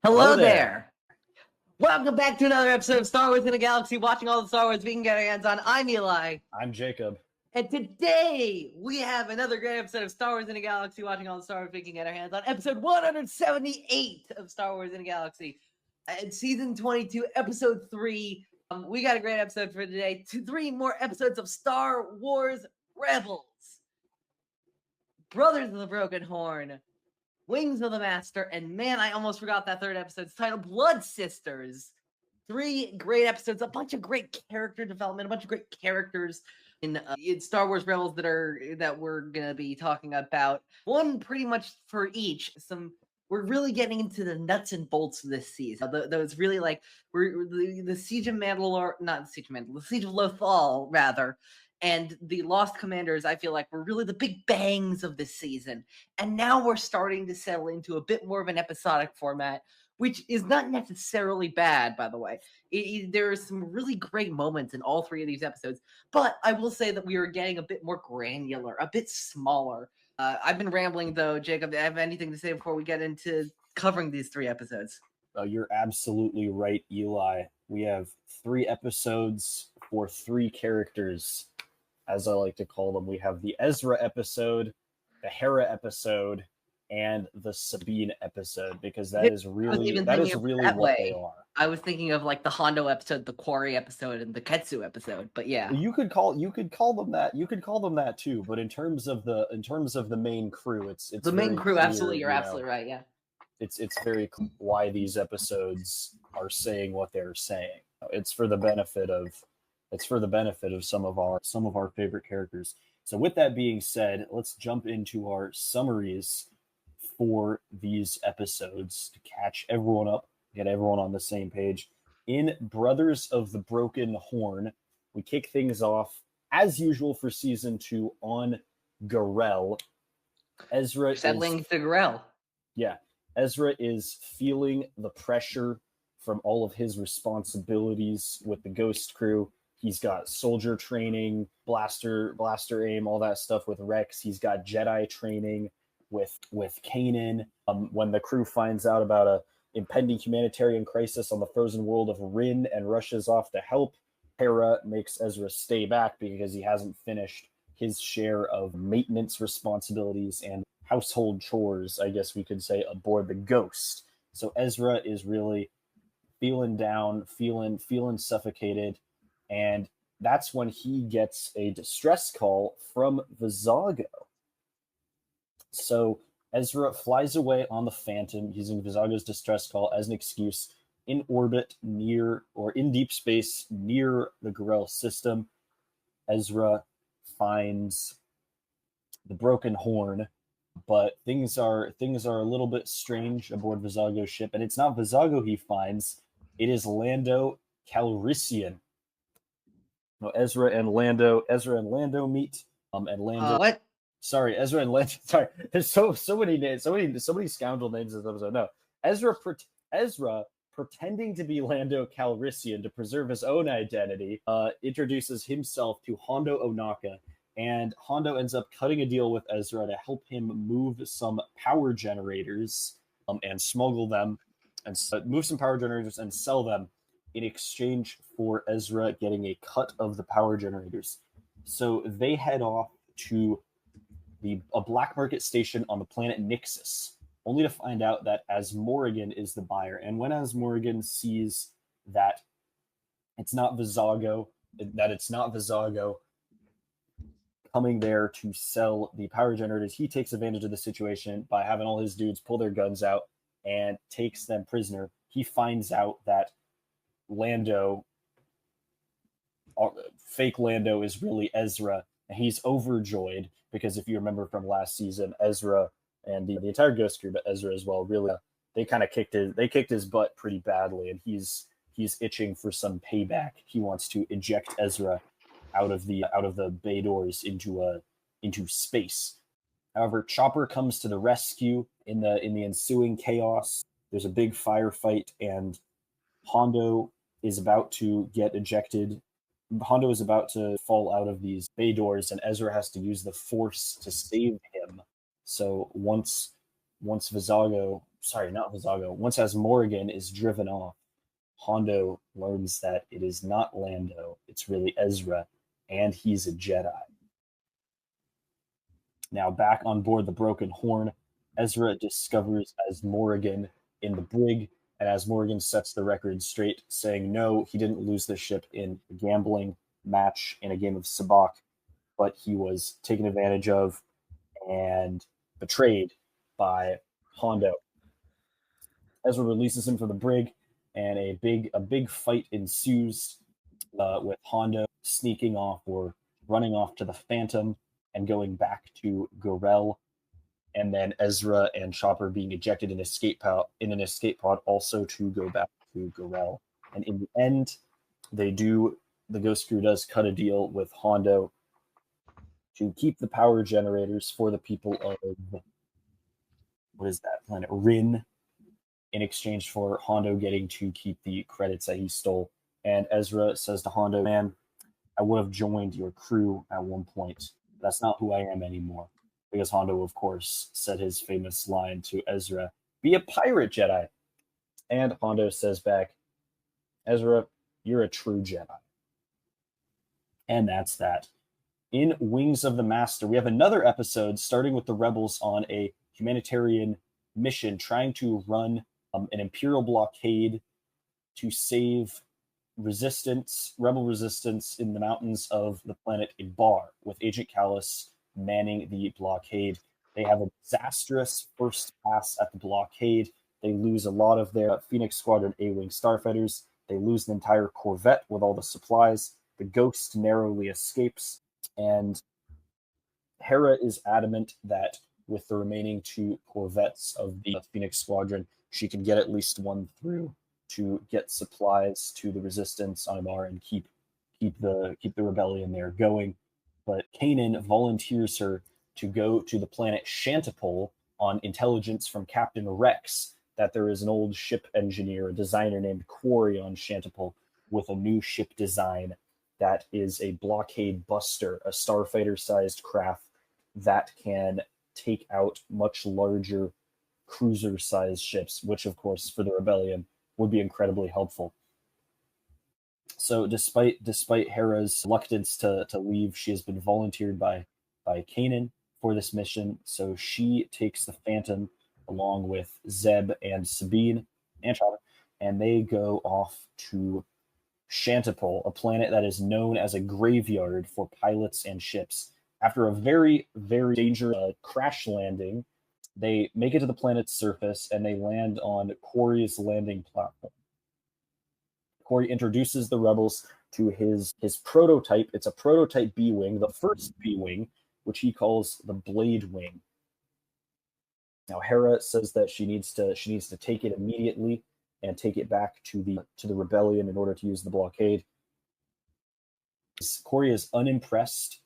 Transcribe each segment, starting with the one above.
Hello there. Welcome back to another episode of Star Wars in a Galaxy, watching all the Star Wars we can get our hands on. I'm Eli. I'm Jacob. And today we have another great episode of Star Wars in a Galaxy, watching all the Star Wars we can get our hands on. Episode 178 of Star Wars in a Galaxy. Season 22, episode 3. We got a great episode for today. 3 more episodes of Star Wars Rebels. Brothers of the Broken Horn. Wings of the Master, and man, I almost forgot that third episode's title, Blood Sisters. 3 great episodes, a bunch of great character development, a bunch of great characters in Star Wars Rebels that we're gonna be talking about. One pretty much for each. We're really getting into the nuts and bolts of this season. Those really like the Siege of Mandalore, not the Siege of Mandalore, the Siege of Lothal rather. And the Lost Commanders, I feel like, were really the big bangs of this season. And now we're starting to settle into a bit more of an episodic format, which is not necessarily bad, by the way. There are some really great moments in all 3 of these episodes. But I will say that we are getting a bit more granular, a bit smaller. I've been rambling, though. Jacob, do you have anything to say before we get into covering these 3 episodes? You're absolutely right, Eli. We have 3 episodes for 3 characters. As I like to call them, we have the Ezra episode, the Hera episode, and the Sabine episode, because that is really what they are. I was thinking of like the Hondo episode, the Quarrie episode, and the Ketsu episode, but yeah. You could call them that. You could call them that too, but in terms of the main crew, it's the main crew. Clear, absolutely, you're absolutely right. Yeah. It's very clear why these episodes are saying what they're saying. It's for the benefit of some of our favorite characters. So with that being said, let's jump into our summaries for these episodes to catch everyone up, get everyone on the same page. In Brothers of the Broken Horn, we kick things off as usual for season 2 on Garel. Ezra settling to Garel. Yeah. Ezra is feeling the pressure from all of his responsibilities with the Ghost crew. He's got soldier training, blaster aim, all that stuff with Rex. He's got Jedi training with Kanan. When the crew finds out about a impending humanitarian crisis on the frozen world of Rin and rushes off to help, Hera makes Ezra stay back because he hasn't finished his share of maintenance responsibilities and household chores, I guess we could say, aboard the Ghost. So Ezra is really feeling down, feeling suffocated. And that's when he gets a distress call from Vizago. So Ezra flies away on the Phantom using Vizago's distress call as an excuse in orbit in deep space near the Garel system. Ezra finds the Broken Horn, but things are a little bit strange aboard Vizago's ship, and it's not Vizago he finds, it is Hondo Calrissian. Ezra and Lando meet. And Lando. What? Sorry, Ezra and Lando. Sorry, there's so many names, so many scoundrel names in this episode. No, Ezra pretending to be Lando Calrissian to preserve his own identity, introduces himself to Hondo Ohnaka, and Hondo ends up cutting a deal with Ezra to help him move some power generators, and smuggle them, and move some power generators and sell them in exchange for Ezra getting a cut of the power generators. So they head off to a black market station on the planet Nixus, only to find out that Morrigan is the buyer. And when Morrigan sees that it's not Vizago coming there to sell the power generators, he takes advantage of the situation by having all his dudes pull their guns out and takes them prisoner. He finds out that fake Lando is really Ezra, and he's overjoyed because if you remember from last season, Ezra and the entire Ghost crew, but Ezra as well, really they kind of kicked his butt pretty badly, and he's itching for some payback. He wants to eject Ezra out of the bay doors into space. However, Chopper comes to the rescue in the ensuing chaos. There's a big firefight, and Hondo is about to get ejected. Hondo is about to fall out of these bay doors, and Ezra has to use the Force to save him. So once Vizago sorry, not Vizago. Once as Morrigan is driven off, Hondo learns that it is not Lando, it's really Ezra, and he's a Jedi. Now, back on board the Broken Horn, Ezra discovers as Morrigan in the brig, and as Morrigan sets the record straight, saying no, he didn't lose the ship in a gambling match in a game of sabacc, but he was taken advantage of and betrayed by Hondo. Ezra releases him from the brig, and a big fight ensues with Hondo sneaking off or running off to the Phantom and going back to Garel, and then Ezra and Chopper being ejected in an escape pod also to go back to Garel. And in the end, the Ghost Crew does cut a deal with Hondo to keep the power generators for the people of, what is that planet, Rin, in exchange for Hondo getting to keep the credits that he stole. And Ezra says to Hondo, man, I would have joined your crew at one point. That's not who I am anymore. Because Hondo, of course, said his famous line to Ezra, be a pirate Jedi. And Hondo says back, Ezra, you're a true Jedi. And that's that. In Wings of the Master, we have another episode starting with the rebels on a humanitarian mission trying to run an Imperial blockade to save rebel resistance in the mountains of the planet Ibar, with Agent Kallus manning the blockade. They have a disastrous first pass at the blockade. They lose a lot of their Phoenix Squadron A-Wing starfighters. They lose an entire corvette with all the supplies. The Ghost narrowly escapes, and Hera is adamant that with the remaining 2 corvettes of the Phoenix Squadron, she can get at least one through to get supplies to the resistance on Ibar and keep the rebellion there going. But Kanan volunteers her to go to the planet Shantipole on intelligence from Captain Rex that there is an old ship engineer, a designer named Quarrie on Shantipole, with a new ship design that is a blockade buster, a starfighter-sized craft that can take out much larger cruiser-sized ships, which, of course, for the rebellion would be incredibly helpful. So despite Hera's reluctance to leave, she has been volunteered by Kanan for this mission. So she takes the Phantom along with Zeb and Sabine and Chopper, and they go off to Shantipole, a planet that is known as a graveyard for pilots and ships. After a very, very dangerous crash landing, they make it to the planet's surface and they land on Quarrie's landing platform. Quarrie introduces the rebels to his prototype. It's a prototype B-Wing, the first B-Wing, which he calls the Blade Wing. Now Hera says that she needs to take it immediately and take it back to the rebellion in order to use the blockade. Quarrie is unimpressed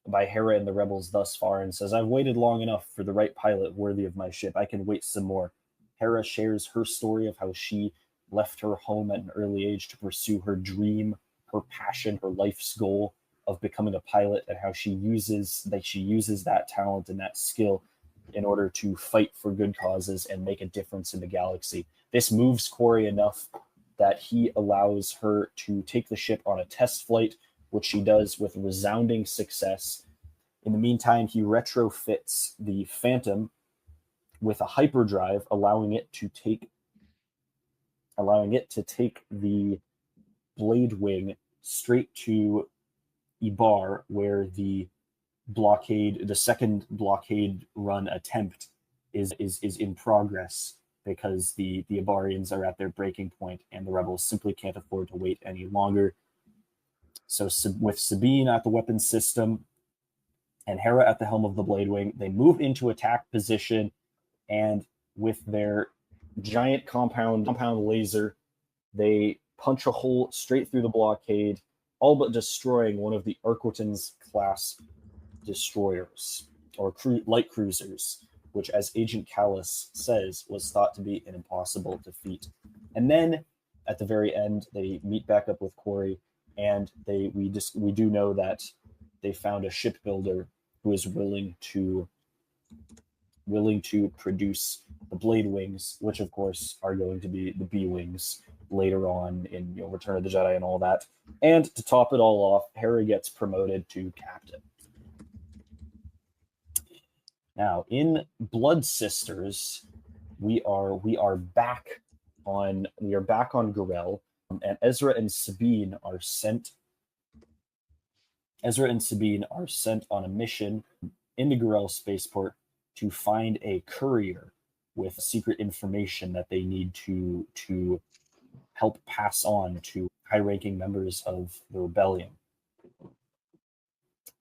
by Hera and the rebels thus far and says, I've waited long enough for the right pilot worthy of my ship. I can wait some more. Hera shares her story of how she left her home at an early age to pursue her dream, her passion, her life's goal of becoming a pilot, and how she uses that talent and that skill in order to fight for good causes and make a difference in the galaxy. This moves Quarrie enough that he allows her to take the ship on a test flight, which she does with resounding success. In the meantime, he retrofits the Phantom with a hyperdrive, allowing it to take the Blade Wing straight to Ibar, where the second blockade run attempt is in progress, because the Ibaarians are at their breaking point and the rebels simply can't afford to wait any longer. So with Sabine at the weapons system and Hera at the helm of the Blade Wing, they move into attack position, and with their giant compound laser, they punch a hole straight through the blockade, all but destroying one of the Arquitens class destroyers, or light cruisers, which, as Agent Kallus says, was thought to be an impossible defeat. And then at the very end, they meet back up with Quarrie, and we do know that they found a shipbuilder who is willing to produce the Blade Wings, which of course are going to be the B Wings later on in Return of the Jedi and all that. And to top it all off, Hera gets promoted to captain. Now, in Blood Sisters, we are back on Garel, and Ezra and Sabine are sent on a mission in the Garel spaceport to find a courier with secret information that they need to help pass on to high-ranking members of the rebellion.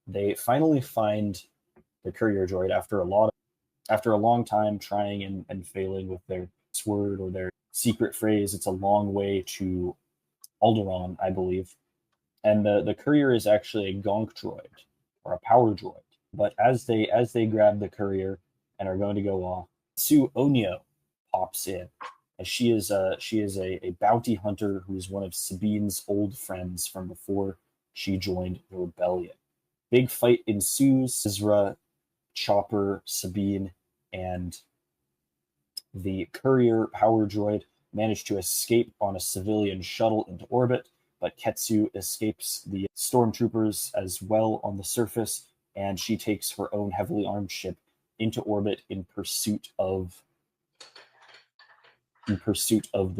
They finally find the courier droid after a long time trying and failing with their word or their secret phrase. It's a long way to Alderaan, I believe. And the courier is actually a gonk droid or a power droid. But as they grab the courier and are going to go off, Ketsu Onyo pops in. And she is a bounty hunter who's one of Sabine's old friends from before she joined the rebellion. Big fight ensues. Ezra, Chopper, Sabine, and the courier power droid manage to escape on a civilian shuttle into orbit, but Ketsu escapes the stormtroopers as well on the surface, and she takes her own heavily armed ship into orbit in pursuit of the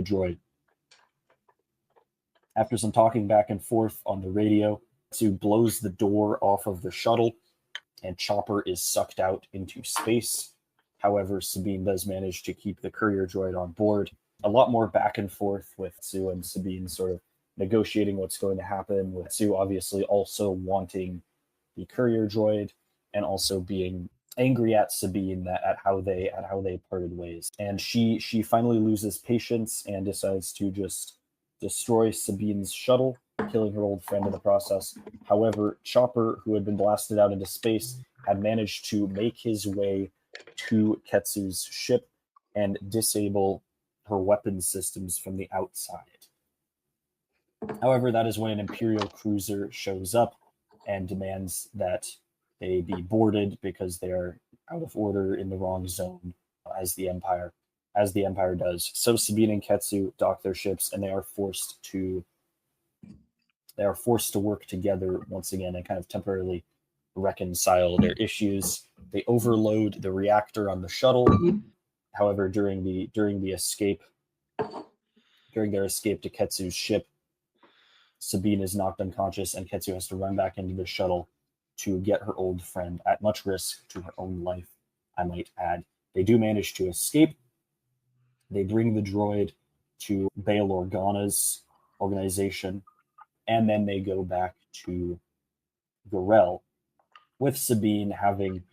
droid. After some talking back and forth on the radio, Ketsu blows the door off of the shuttle, and Chopper is sucked out into space. However, Sabine does manage to keep the courier droid on board. A lot more back and forth with Ketsu and Sabine sort of negotiating what's going to happen, with Ketsu obviously also wanting the courier droid and also being angry at Sabine at how they parted ways. And she finally loses patience and decides to just destroy Sabine's shuttle, killing her old friend in the process. However, Chopper, who had been blasted out into space, had managed to make his way to Ketsu's ship and disable her weapon systems from the outside. However, that is when an Imperial cruiser shows up and demands that they be boarded because they are out of order in the wrong zone, as the Empire does. So Sabine and Ketsu dock their ships, and they are forced to work together once again and kind of temporarily reconcile their issues. They overload the reactor on the shuttle. However, during their escape to Ketsu's ship, Sabine is knocked unconscious, and Ketsu has to run back into the shuttle to get her old friend, at much risk to her own life, I might add. They do manage to escape. They bring the droid to Bail Organa's organization, and then they go back to Garel, with Sabine having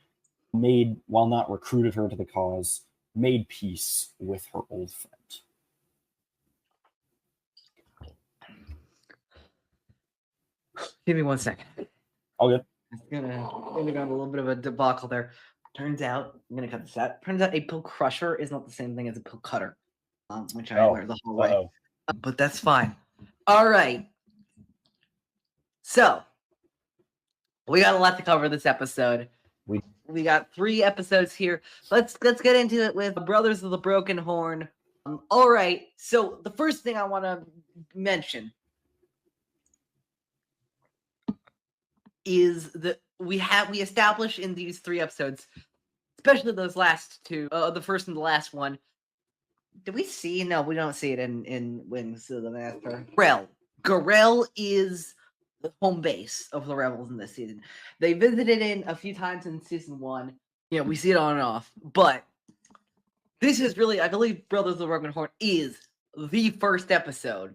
made, while not recruited her to the cause, made peace with her old friend. Give me 1 second. All good. I'm gonna go a little bit of a debacle there. Turns out, I'm gonna cut this out. Turns out a pill crusher is not the same thing as a pill cutter, which I learned the whole way. But that's fine. All right. So we got a lot to cover this episode. We got 3 episodes here. Let's get into it with Brothers of the Broken Horn. All right. So the first thing I want to mention is that we established in these 3 episodes, especially those last 2, the first and the last one. Did we see? No, we don't see it in Wings of the Master. Garel is the home base of the Rebels in this season. They visited in a few times in season 1. You know, we see it on and off. But this is really, I believe, Brothers of the Broken Horn is the first episode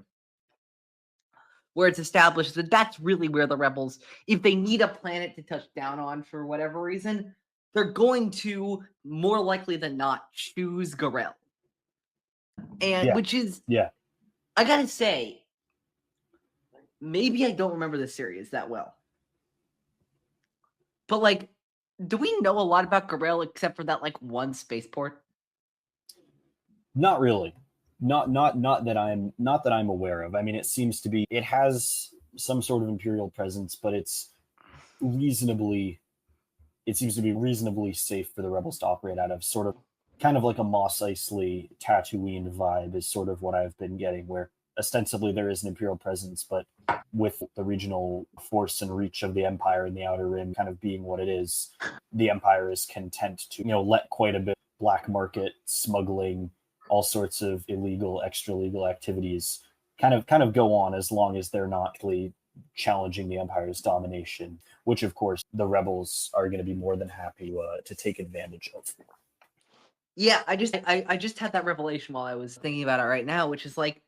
where it's established that that's really where the Rebels, if they need a planet to touch down on for whatever reason, they're going to, more likely than not, choose Garel. And which is, I gotta say, maybe I don't remember the series that well. But, like, do we know a lot about Garel except for that, like, one spaceport? Not really. Not that I'm aware of. I mean, it seems to be, it has some sort of Imperial presence, but it seems to be reasonably safe for the Rebels to operate out of. Sort of kind of like a Mos Eisley Tatooine vibe is sort of what I've been getting, where ostensibly there is an Imperial presence, but with the regional force and reach of the Empire in the Outer Rim kind of being what it is, the Empire is content to, let quite a bit of black market smuggling, all sorts of illegal, extra legal activities kind of go on as long as they're not really challenging the Empire's domination, which of course the rebels are going to be more than happy to take advantage of. Yeah, I just had that revelation while I was thinking about it right now, which is like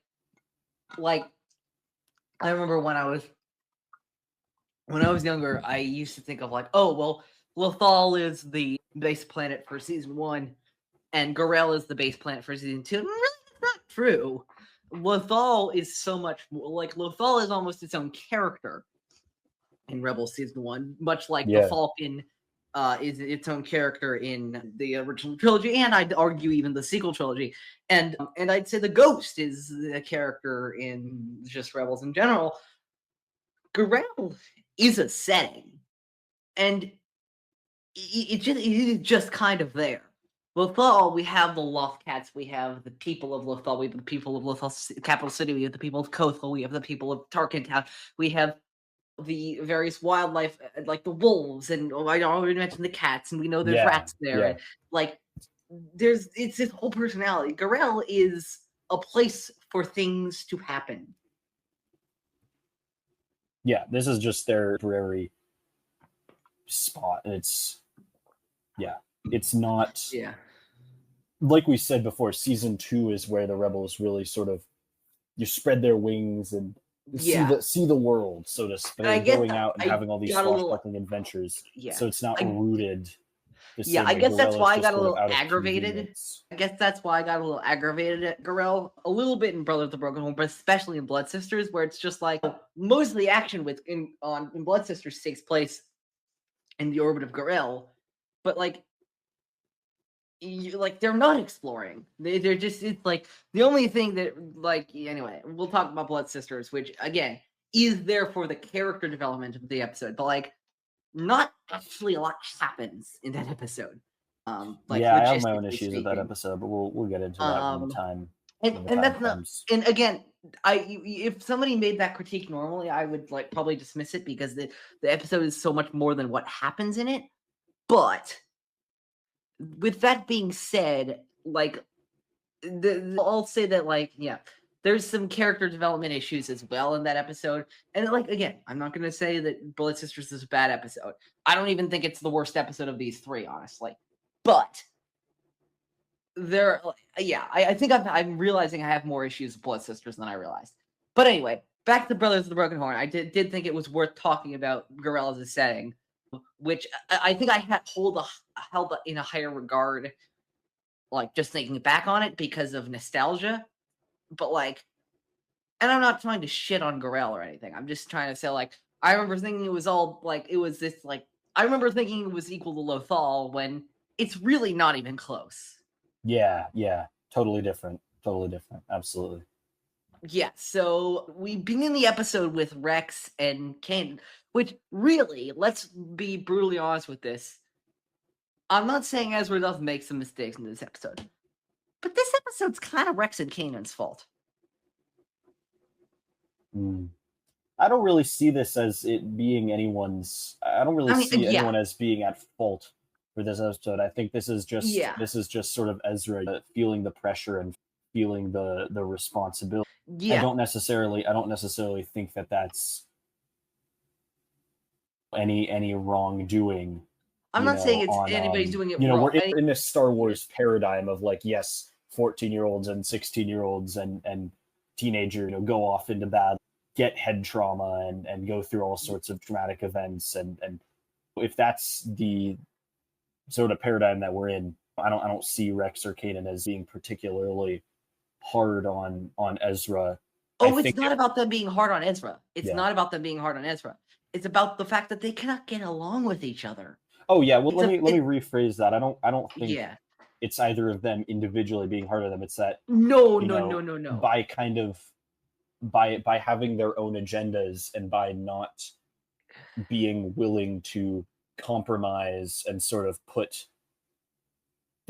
I remember when I was younger, I used to think of like, oh well, Lothal is the base planet for season 1, and Garel is the base planet for season 2. And really, that's not true. Lothal is so much more like Lothal is almost its own character in Rebels season 1, much like the Falcon is its own character in the original trilogy, and I'd argue even the sequel trilogy. And I'd say the Ghost is a character in just Rebels in general. Garel is a setting, and it is just kind of there. Lothal, we have the Lothcats, we have the people of Lothal, we have the people of Lothal's capital city, we have the people of Kothal, we have the people of Tarkin Town, we have the various wildlife, like the wolves, and I already mentioned the cats, and we know there's rats there. And, like, it's this whole personality. Garel is a place for things to happen. Yeah, this is just their temporary spot. It's not. Yeah. Like we said before, season 2 is where the rebels really sort of spread their wings and see the world, so to speak, going out and having all these swashbuckling adventures. Yeah. So it's not rooted. I guess that's why I got a little aggravated. I guess that's why I got a little aggravated at Garel, a little bit in Brother of the Broken Home, but especially in Blood Sisters, where it's just like most of the action in Blood Sisters takes place in the orbit of Garel, but they're not exploring. They're just, it's like the only thing that anyway, we'll talk about Blood Sisters, which again is there for the character development of the episode, but not actually a lot happens in that episode. I have my own issues with that episode, but we'll get into that when the time. And that's comes. Not. And again, if somebody made that critique normally, I would probably dismiss it because the episode is so much more than what happens in it. But with that being said, I'll say that there's some character development issues as well in that episode. And again, I'm not going to say that Blood Sisters is a bad episode. I don't even think it's the worst episode of these 3, honestly. But I think I'm realizing I have more issues with Blood Sisters than I realized. But anyway, back to Brothers of the Broken Horn. I did think it was worth talking about Garel as a setting, which I think I had held in a higher regard, just thinking back on it because of nostalgia. But and I'm not trying to shit on Garel or anything. I'm just trying to say I remember thinking it was all it was this I remember thinking it was equal to Lothal when it's really not even close. Yeah, totally different, absolutely. Yeah, so we begin the episode with Rex and Kanan, which really, let's be brutally honest with this. I'm not saying Ezra doesn't make some mistakes in this episode, but this episode's kind of Rex and Kanan's fault. I don't really see this as it being anyone's. I don't really see anyone as being at fault for this episode. I think this is just sort of Ezra feeling the pressure and feeling the responsibility. Yeah. I don't necessarily think that that's any wrongdoing. I'm not saying it's anybody's doing it wrong. We're in this Star Wars paradigm of 14-year-olds and 16-year-olds and teenagers, go off into battle, get head trauma and go through all sorts of traumatic events. And if that's the sort of paradigm that we're in, I don't see Rex or Kanan as being particularly hard on Ezra. It's not about them being hard on Ezra. Not about them being hard on Ezra. It's about the fact that they cannot get along with each other. Oh yeah, well let me rephrase that. I don't think it's either of them individually being hard on them. It's that no. By having their own agendas and by not being willing to compromise and sort of put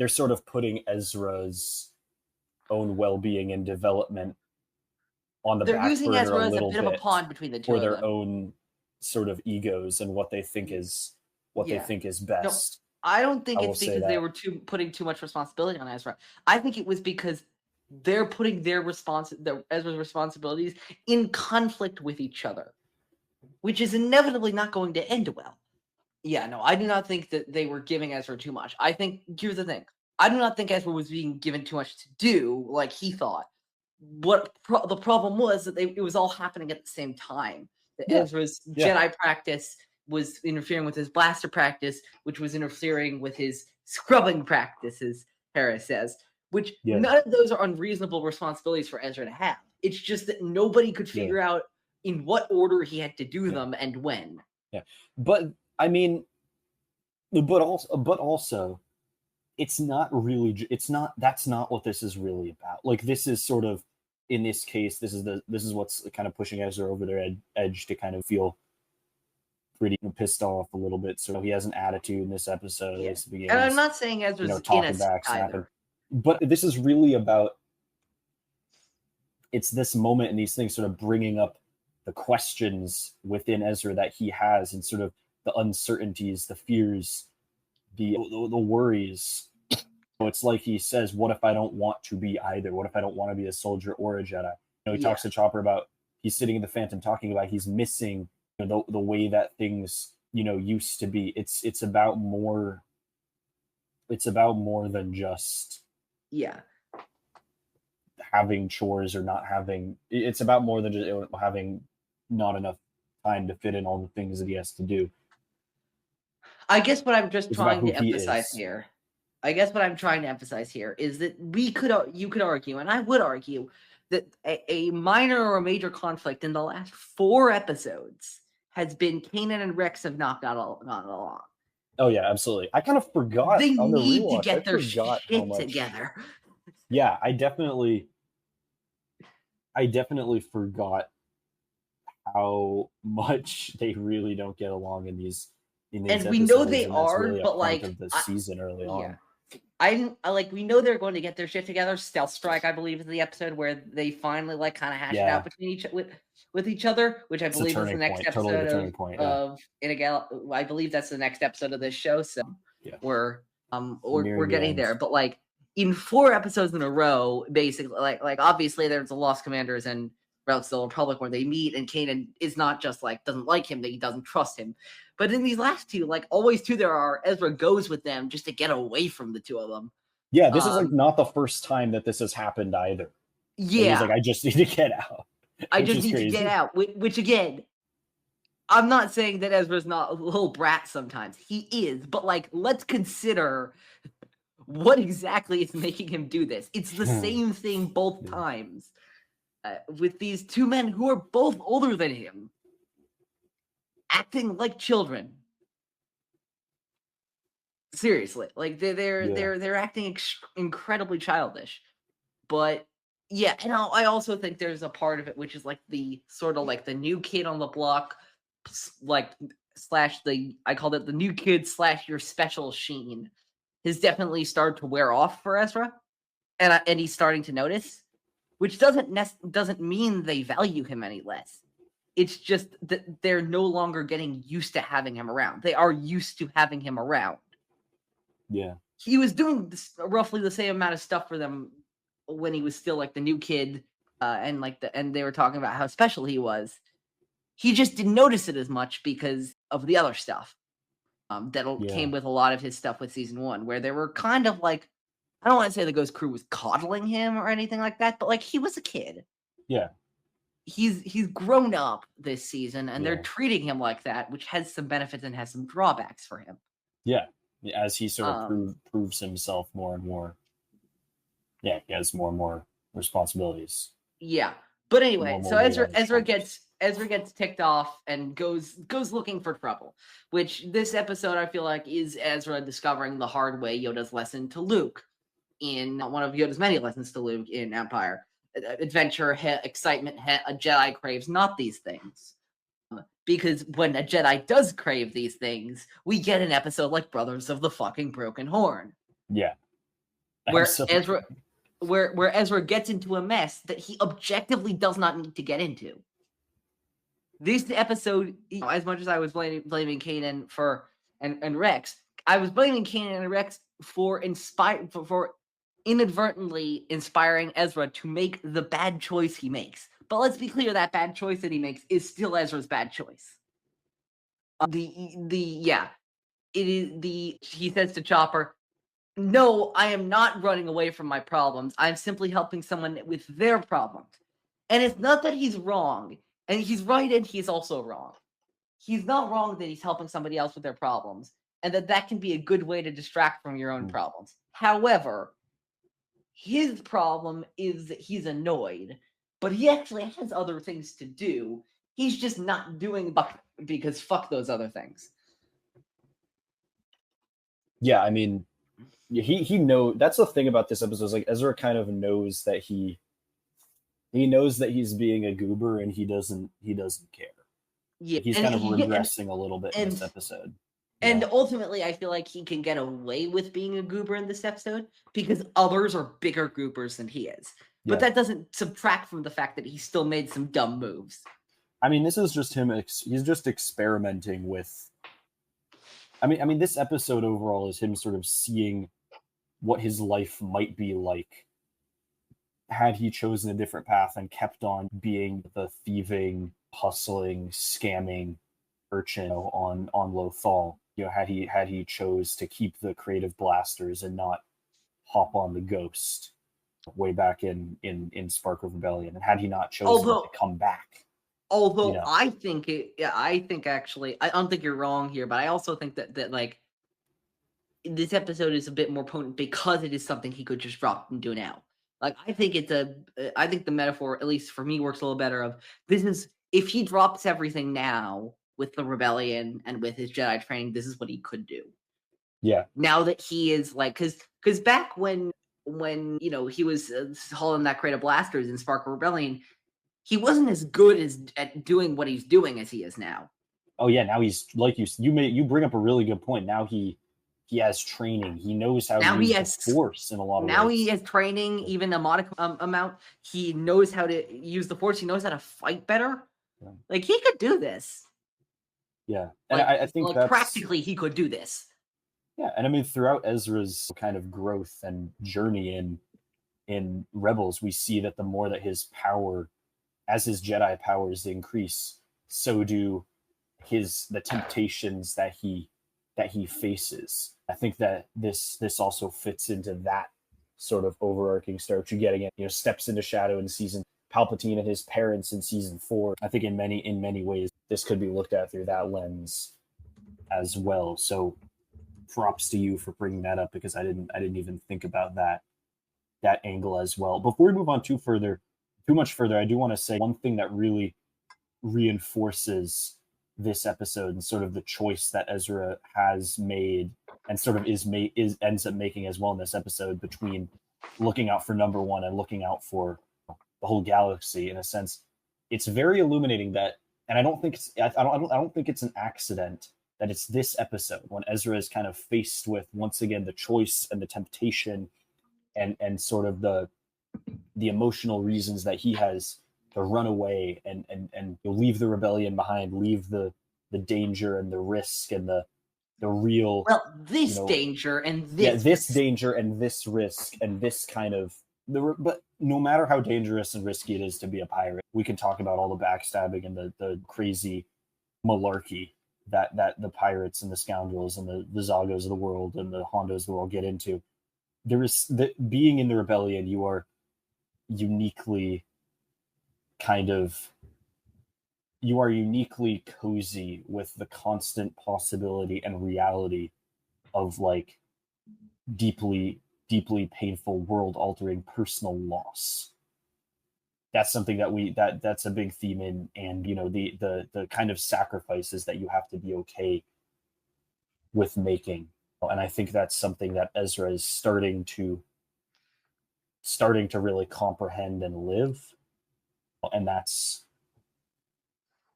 they're sort of putting Ezra's own well-being and development on the They're back using burner Ezra a as a little bit of a bit pawn between the two for of their them. own sort of egos and what they think is they think is best. I don't think I will it's say because they that. were putting too much responsibility on Ezra. I think it was because they're putting Ezra's responsibilities in conflict with each other, which is inevitably not going to end well. Yeah, no, I do not think that they were giving Ezra too much. I think, here's the thing. I do not think Ezra was being given too much to do like he thought. The problem was that it was all happening at the same time. Ezra's Jedi practice was interfering with his blaster practice, which was interfering with his scrubbing practices, Hera says, which none of those are unreasonable responsibilities for Ezra to have. It's just that nobody could figure out in what order he had to do them and when. Yeah. But I mean, but also it's not really, that's not what this is really about. Like, this is sort of, in this case, this is what's kind of pushing Ezra over their edge to kind of feel pretty pissed off a little bit. So he has an attitude in this episode. Yeah. Begins, and I'm not saying Ezra's talking back, snapping. But this is really about, it's this moment and these things sort of bringing up the questions within Ezra that he has, and sort of the uncertainties, the fears, the worries. So it's like he says, what if I don't want to be either? What if I don't want to be a soldier or a Jedi? He talks to Chopper about, he's sitting in the Phantom talking about he's missing the way that things used to be. It's about more than just having chores or not having. It's about more than just having not enough time to fit in all the things that he has to do. I guess what I'm just trying to emphasize here. Is that you could argue, and I would argue, that a minor or a major conflict in the last 4 episodes has been Kanan and Rex have not got along. Oh yeah, absolutely. I kind of forgot. They on the need rewatch, to get their shit together. Yeah, I definitely forgot how much they really don't get along in these and episodes, we know they are, really but like of the season early on. I we know they're going to get their shit together. Stealth Strike, I believe, is the episode where they finally like kind of hash it out between with each other, which I believe is the next episode of Inagel. I believe that's the next episode of this show. So we're getting there. But like in 4 episodes in a row, basically, like obviously there's the Lost Commanders and Relics of the Old Republic where they meet, and Kanan is not just like doesn't like him, that he doesn't trust him. But in these last 2, like always 2, Ezra goes with them just to get away from the 2 of them. Yeah, this is like not the first time that this has happened either. Yeah, he's like, I just need to get out. I just need to get out. Which again, I'm not saying that Ezra's not a little brat sometimes. He is, but like, let's consider what exactly is making him do this. It's the same thing both times. With these 2 men who are both older than him, acting like children. Seriously, like they're acting incredibly childish. But yeah, and I also think there's a part of it which is like the sort of like the new kid on the block, like I called it the new kid / your special sheen, has definitely started to wear off for Ezra, and he's starting to notice. Which doesn't mean they value him any less. It's just that they're no longer getting used to having him around. They are used to having him around. Yeah. He was doing roughly the same amount of stuff for them when he was still like the new kid, and they were talking about how special he was. He just didn't notice it as much because of the other stuff that came with a lot of his stuff with season 1, where they were kind of like, I don't want to say the Ghost Crew was coddling him or anything like that, but like he was a kid. Yeah. He's grown up this season, and they're treating him like that, which has some benefits and has some drawbacks for him. Yeah, as he sort of proves himself more and more. Yeah, he has more and more responsibilities. Yeah, but anyway, so Ezra gets ticked off and goes looking for trouble. Which this episode I feel like is Ezra discovering the hard way Yoda's lesson to Luke in one of Yoda's many lessons to Luke in Empire. Adventure, excitement, a Jedi craves not these things. Because when a Jedi does crave these things, we get an episode like Brothers of the fucking Broken Horn. Yeah. where Absolutely. Ezra where Ezra gets into a mess that he objectively does not need to get into. This episode, as much as I was blaming Kanan and Rex, I was blaming Kanan and Rex for inadvertently inspiring Ezra to make the bad choice he makes. But let's be clear, that bad choice that he makes is still Ezra's bad choice. He says to Chopper, "No, I am not running away from my problems. I'm simply helping someone with their problems." And it's not that he's wrong, and he's right, and he's also wrong. He's not wrong that he's helping somebody else with their problems, and that can be a good way to distract from your own problems. However, his problem is that he's annoyed, but he actually has other things to do. He's just not doing because fuck those other things. Yeah, I mean, he knows. That's the thing about this episode. Is like Ezra kind of knows that he knows that he's being a goober, and he doesn't care. Yeah, he's kind of regressing a little bit in this episode. And ultimately, I feel like he can get away with being a goober in this episode because others are bigger goobers than he is. But that doesn't subtract from the fact that he still made some dumb moves. I mean, this is just him. He's just experimenting with. I mean, this episode overall is him sort of seeing what his life might be like had he chosen a different path and kept on being the thieving, hustling, scamming urchin on Lothal. You know, had he chose to keep the creative blasters and not hop on the Ghost way back in Spark of Rebellion, and had he not chosen to come back. Although I think actually, I don't think you're wrong here, but I also think that like this episode is a bit more potent because it is something he could just drop and do now. Like I think the metaphor, at least for me, works a little better. Of this is if he drops everything now with the rebellion and with his Jedi training, this is what he could do. Yeah. Now that he is like, because back when he was hauling that crate of blasters in Spark of Rebellion, he wasn't as good at doing what he's doing as he is now. Oh yeah, now he's like you bring up a really good point. Now he has training. He knows how to use the Force in a lot of ways. Now he has training, even a modest amount. He knows how to use the Force. He knows how to fight better. Yeah. Like he could do this. Yeah, and I think that's practically he could do this. Yeah, and I mean throughout Ezra's kind of growth and journey in Rebels, we see that the more that his power, as his Jedi powers increase, so do the temptations that he faces. I think that this also fits into that sort of overarching story. What you get again, steps into shadow in season, Palpatine and his parents in season 4. I think in many ways this could be looked at through that lens as well. So props to you for bringing that up, because I didn't even think about that angle as well. Before we move on too much further, I do want to say one thing that really reinforces this episode and sort of the choice that Ezra has made and sort of ends up making as well in this episode, between looking out for number one and looking out for the whole galaxy. In a sense, it's very illuminating that, and I don't think it's an accident that it's this episode when Ezra is kind of faced with once again the choice and the temptation and sort of the emotional reasons that he has to run away and leave the rebellion behind, leave the danger and the risk and the real danger and this danger and this risk and this kind of but no matter how dangerous and risky it is to be a pirate, we can talk about all the backstabbing and the crazy malarkey that the pirates and the scoundrels and the Vizagos of the world and the Hondos of the world get into. There is being in the rebellion, you are uniquely cozy with the constant possibility and reality of like deeply painful, world altering personal loss. That's something that's a big theme and the kind of sacrifices that you have to be okay with making. And I think that's something that Ezra is starting to really comprehend and live. And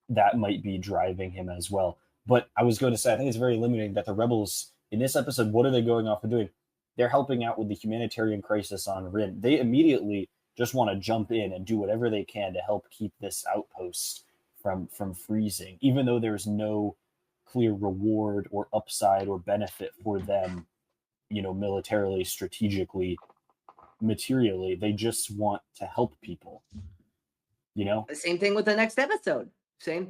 that might be driving him as well. But I was going to say, I think it's very illuminating that the rebels in this episode, what are they going off and doing? they're helping out with the humanitarian crisis on Rin. They immediately just want to jump in and do whatever they can to help keep this outpost from freezing, even though there's no clear reward or upside or benefit for them, militarily, strategically, materially. They just want to help people. Same thing with the next episode.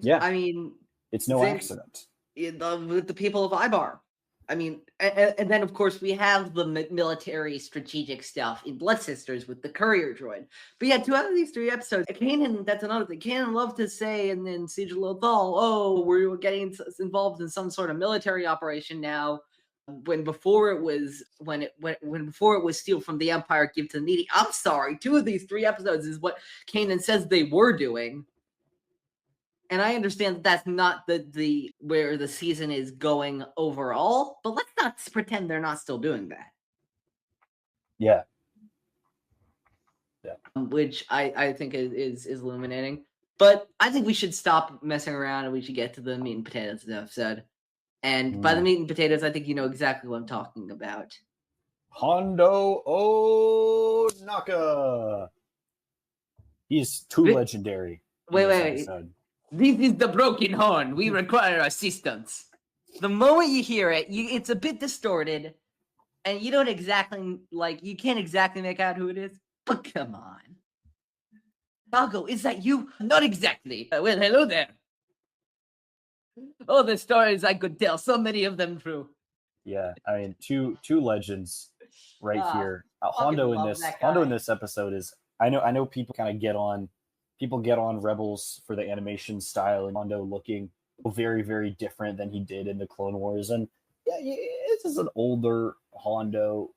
Yeah. I mean, it's no accident. With the people of Ibar. I mean, and then of course we have the military strategic stuff in Blood Sisters with the courier droid. But yeah, 2 out of these 3 episodes, Kanan, that's another thing. Kanan loved to say, and then Siege of Lothal, oh, we're getting involved in some sort of military operation now. When before it was steal from the Empire, give to the needy. I'm sorry, 2 of these 3 episodes is what Kanan says they were doing. And I understand that that's not the where the season is going overall, but let's not pretend they're not still doing that. Yeah. Which I think is illuminating. But I think we should stop messing around and we should get to the meat and potatoes of the episode. And by the meat and potatoes, I think you know exactly what I'm talking about. Hondo Ohnaka. He's too legendary. Wait. This is the broken horn. We require assistance. The moment you hear it, it's a bit distorted, and you don't exactly you can't exactly make out who it is. But come on, Vizago, is that you? Not exactly. Well, hello there. Oh, the stories I could tell. So many of them true. Yeah, I mean, two legends right here. Hondo in this episode is. I know people kind of get on Rebels for the animation style, and Hondo looking very, very different than he did in the Clone Wars. And yeah, this is an older Hondo.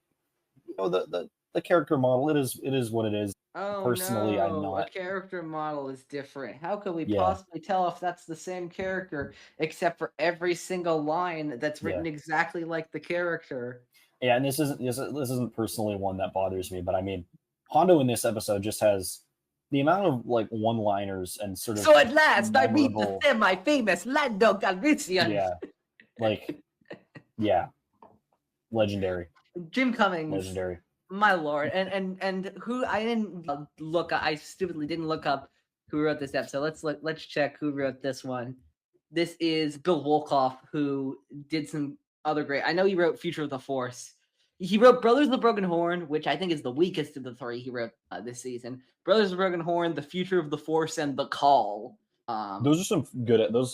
The character model, it is what it is. Oh, personally, no. I'm not. A character model is different. How could we possibly tell if that's the same character, except for every single line that's written exactly like the character? Yeah, and this isn't personally one that bothers me, but I mean, Hondo in this episode just has the amount of one-liners and sort of. So at last, I meet the semi-famous Lando Calrissian. Yeah, legendary. Jim Cummings, legendary. My lord, and who I didn't look. I stupidly didn't look up who wrote this episode. Let's check who wrote this one. This is Bill Wolkoff, who did some other great. I know he wrote Future of the Force. He wrote Brothers of the Broken Horn, which I think is the weakest of the 3 he wrote this season. Brothers of the Broken Horn, The Future of the Force, and The Call. Those are some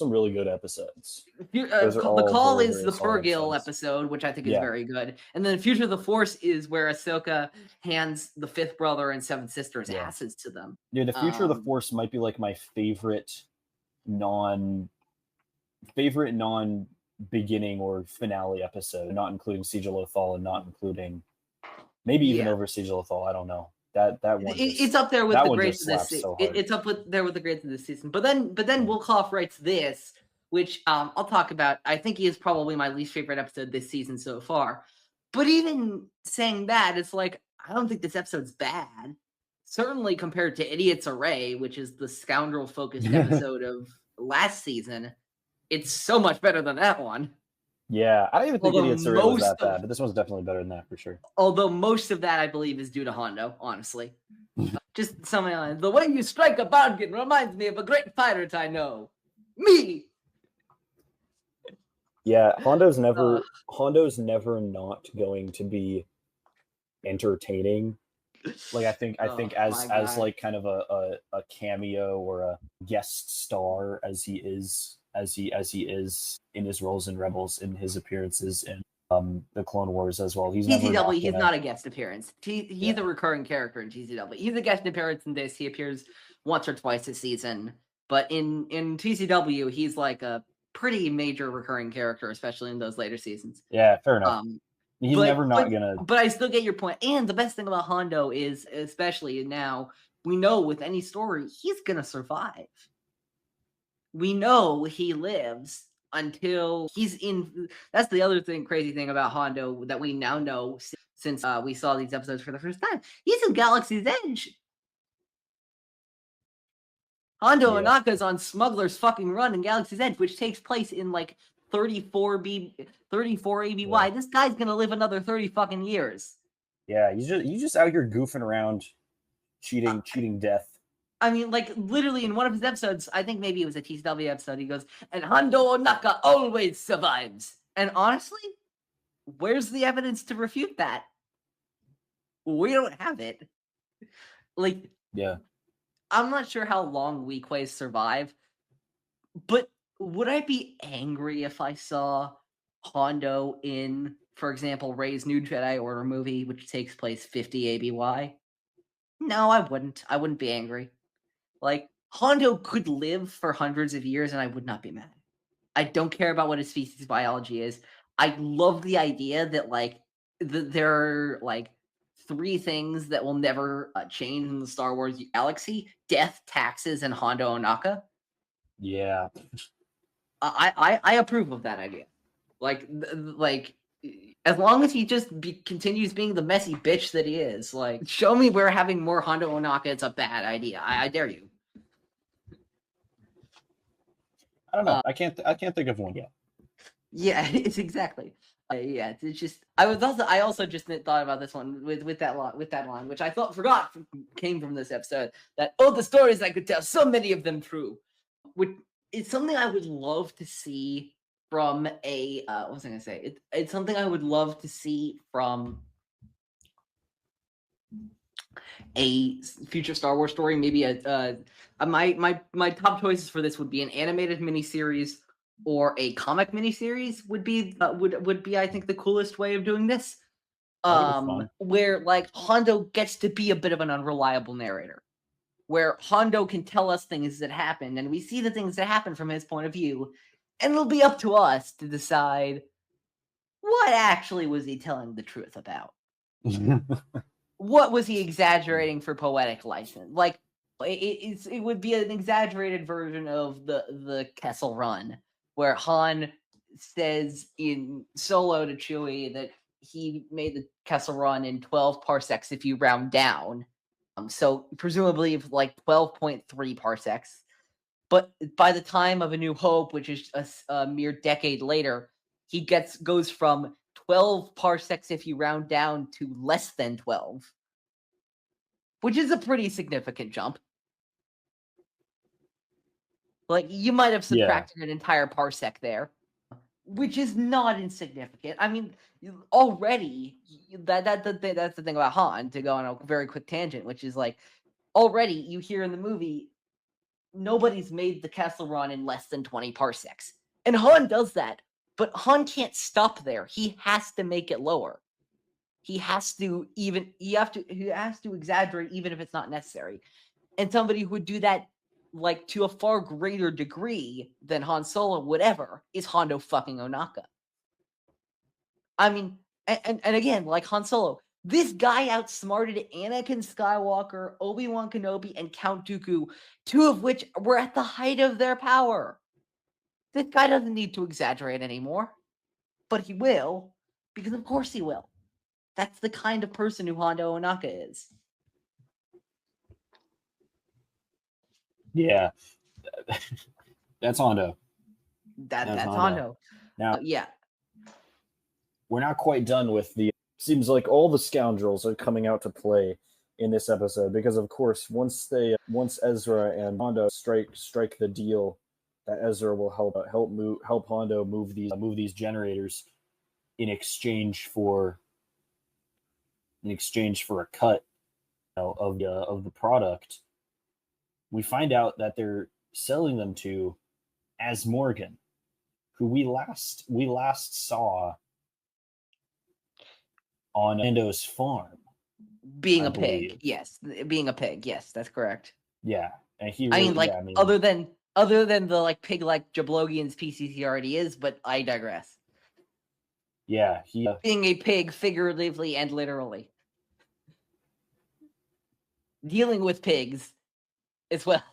really good episodes. The Call is the Fergil episode, which I think is very good. And then Future of the Force is where Ahsoka hands the 5th brother and 7th sisters asses to them. Yeah, the Future of the Force might be my favorite non-beginning or finale episode, not including Siege of Lothal and not including maybe even over Siege of Lothal. I don't know. That one. It's up there with the greats of this season. It's up there with the greats of this season. But then Wolkoff writes this, which I'll talk about. I think he is probably my least favorite episode this season so far. But even saying that, it's I don't think this episode's bad. Certainly compared to Idiot's Array, which is the scoundrel-focused episode of last season, it's so much better than that one. Yeah, I don't even think Idiot's Array was that bad, but this one's definitely better than that for sure. Although most of that, I believe, is due to Hondo, honestly. Just something like, the way you strike a bargain reminds me of a great pirate I know. Me! Yeah, Hondo's never not going to be entertaining. I think as kind of a cameo or a guest star as he is in his roles in Rebels, in his appearances in the Clone Wars as well. He's TCW. He's not a guest appearance. He's a recurring character in TCW. He's a guest appearance in this. He appears once or twice a season, but in TCW, he's a pretty major recurring character, especially in those later seasons. Yeah, fair enough. He's never not gonna. But I still get your point. And the best thing about Hondo is, especially now, we know with any story, he's gonna survive. We know he lives until he's in. That's the other crazy thing about Hondo that we now know since we saw these episodes for the first time. He's in Galaxy's Edge. Hondo Ohnaka is on Smuggler's fucking Run in Galaxy's Edge, which takes place in 34 ABY. Yeah. This guy's gonna live another 30 fucking years. Yeah, you just out here goofing around, cheating death. I mean, like, literally in one of his episodes, I think maybe it was a TCW episode, he goes, and Hondo Ohnaka always survives. And honestly, where's the evidence to refute that? We don't have it. Like, Yeah. I'm not sure how long Weequays survive, but would I be angry if I saw Hondo in, for example, Rey's New Jedi Order movie, which takes place 50 ABY? No, I wouldn't. I wouldn't be angry. Like, Hondo could live for hundreds of years and I would not be mad. I don't care about what his species biology is. I love the idea that, like, there are, like, 3 things that will never change in the Star Wars galaxy: death, taxes, and Hondo Ohnaka. Yeah. I approve of that idea. Like, as long as he just continues being the messy bitch that he is, like, show me where having more Hondo Ohnaka is a bad idea. I dare you. I don't know. I can't think of one yet. Yeah, it's exactly. Yeah, it's just I also just thought about this one with that line, which I forgot came from this episode. That the stories I could tell, so many of them true. It's something I would love to see from a what was I gonna say? It's something I would love to see from a future Star Wars story. Maybe my top choices for this would be an animated miniseries or a comic miniseries would be I think the coolest way of doing this. Where, like, Hondo gets to be a bit of an unreliable narrator, where Hondo can tell us things that happened and we see the things that happen from his point of view, and it'll be up to us to decide what actually was he telling the truth about. What was he exaggerating for poetic license? Like, it would be an exaggerated version of the Kessel Run, where Han says in Solo to Chewie that he made the Kessel Run in 12 parsecs if you round down. So presumably like 12.3 parsecs. But by the time of A New Hope, which is a mere decade later, he goes from 12 parsecs if you round down to less than 12, which is a pretty significant jump. Like, you might have subtracted an entire parsec there, which is not insignificant. I mean, already that's the thing about Han, to go on a very quick tangent, which is, like, already you hear in the movie nobody's made the Kessel Run in less than 20 parsecs, and Han does that, but Han can't stop there. He has to make it lower. He has to exaggerate even if it's not necessary. And somebody who would do that, like, to a far greater degree than Han Solo would ever is Hondo fucking Ohnaka. I mean, and again, like Han Solo, this guy outsmarted Anakin Skywalker, Obi-Wan Kenobi, and Count Dooku, 2 of which were at the height of their power. This guy doesn't need to exaggerate anymore, but he will, because of course he will. That's the kind of person who Hondo Ohnaka is. Yeah. That's Hondo. That's Hondo. Now, yeah. We're not quite done with seems like all the scoundrels are coming out to play in this episode, because of course once Ezra and Hondo strike the deal that Ezra will help Hondo move these generators in exchange for a cut of the product, we find out that they're selling them to Az Morgan, who we last saw on Nando's farm. Being a pig, yes. Being a pig, yes, that's correct. Yeah. And he other than the, like, pig-like Jablogian species he already is, but I digress. Yeah, being a pig figuratively and literally. Dealing with pigs as well.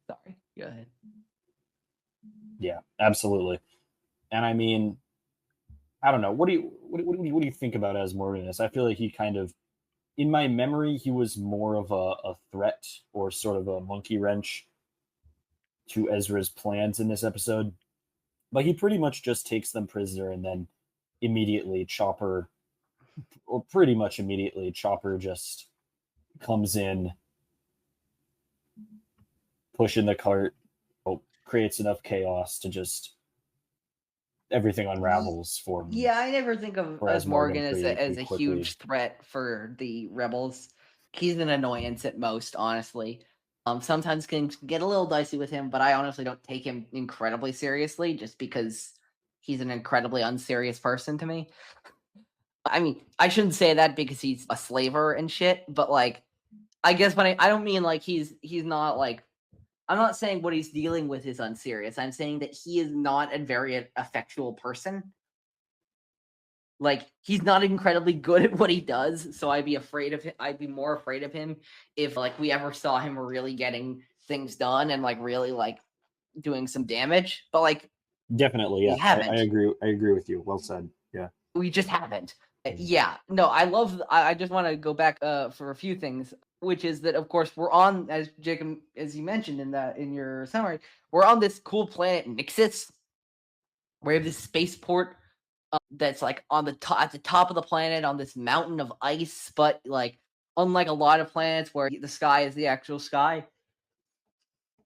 Sorry, go ahead. Yeah, absolutely. And I mean, I don't know. What do you think about Az Morgan? I feel like he kind of, in my memory, he was more of a threat or sort of a monkey wrench to Ezra's plans in this episode. But he pretty much just takes them prisoner, and then immediately Chopper just comes in, pushing the cart, creates enough chaos to just everything unravels for him. Yeah, I never think of Whereas as Morgan as pretty a quickly. huge threat for the rebels. He's an annoyance at most, honestly. Sometimes can get a little dicey with him, but I honestly don't take him incredibly seriously just because he's an incredibly unserious person to me. I mean, I shouldn't say that because he's a slaver and shit, but like, I guess when I don't mean like he's not like, I'm not saying what he's dealing with is unserious. I'm saying that he is not a very effectual person. Like, he's not incredibly good at what he does, so I'd be afraid of him. I'd be more afraid of him if like we ever saw him really getting things done and like really like doing some damage. But like, definitely, yeah, we haven't. I agree with you. Well said. Yeah, we just haven't. Yeah, no, I just want to go back for a few things, which is that of course we're on, as Jacob, as you mentioned in your summary, we're on this cool planet Nixus. We have this spaceport that's like on the top, at the top of the planet on this mountain of ice, but like unlike a lot of planets where the sky is the actual sky,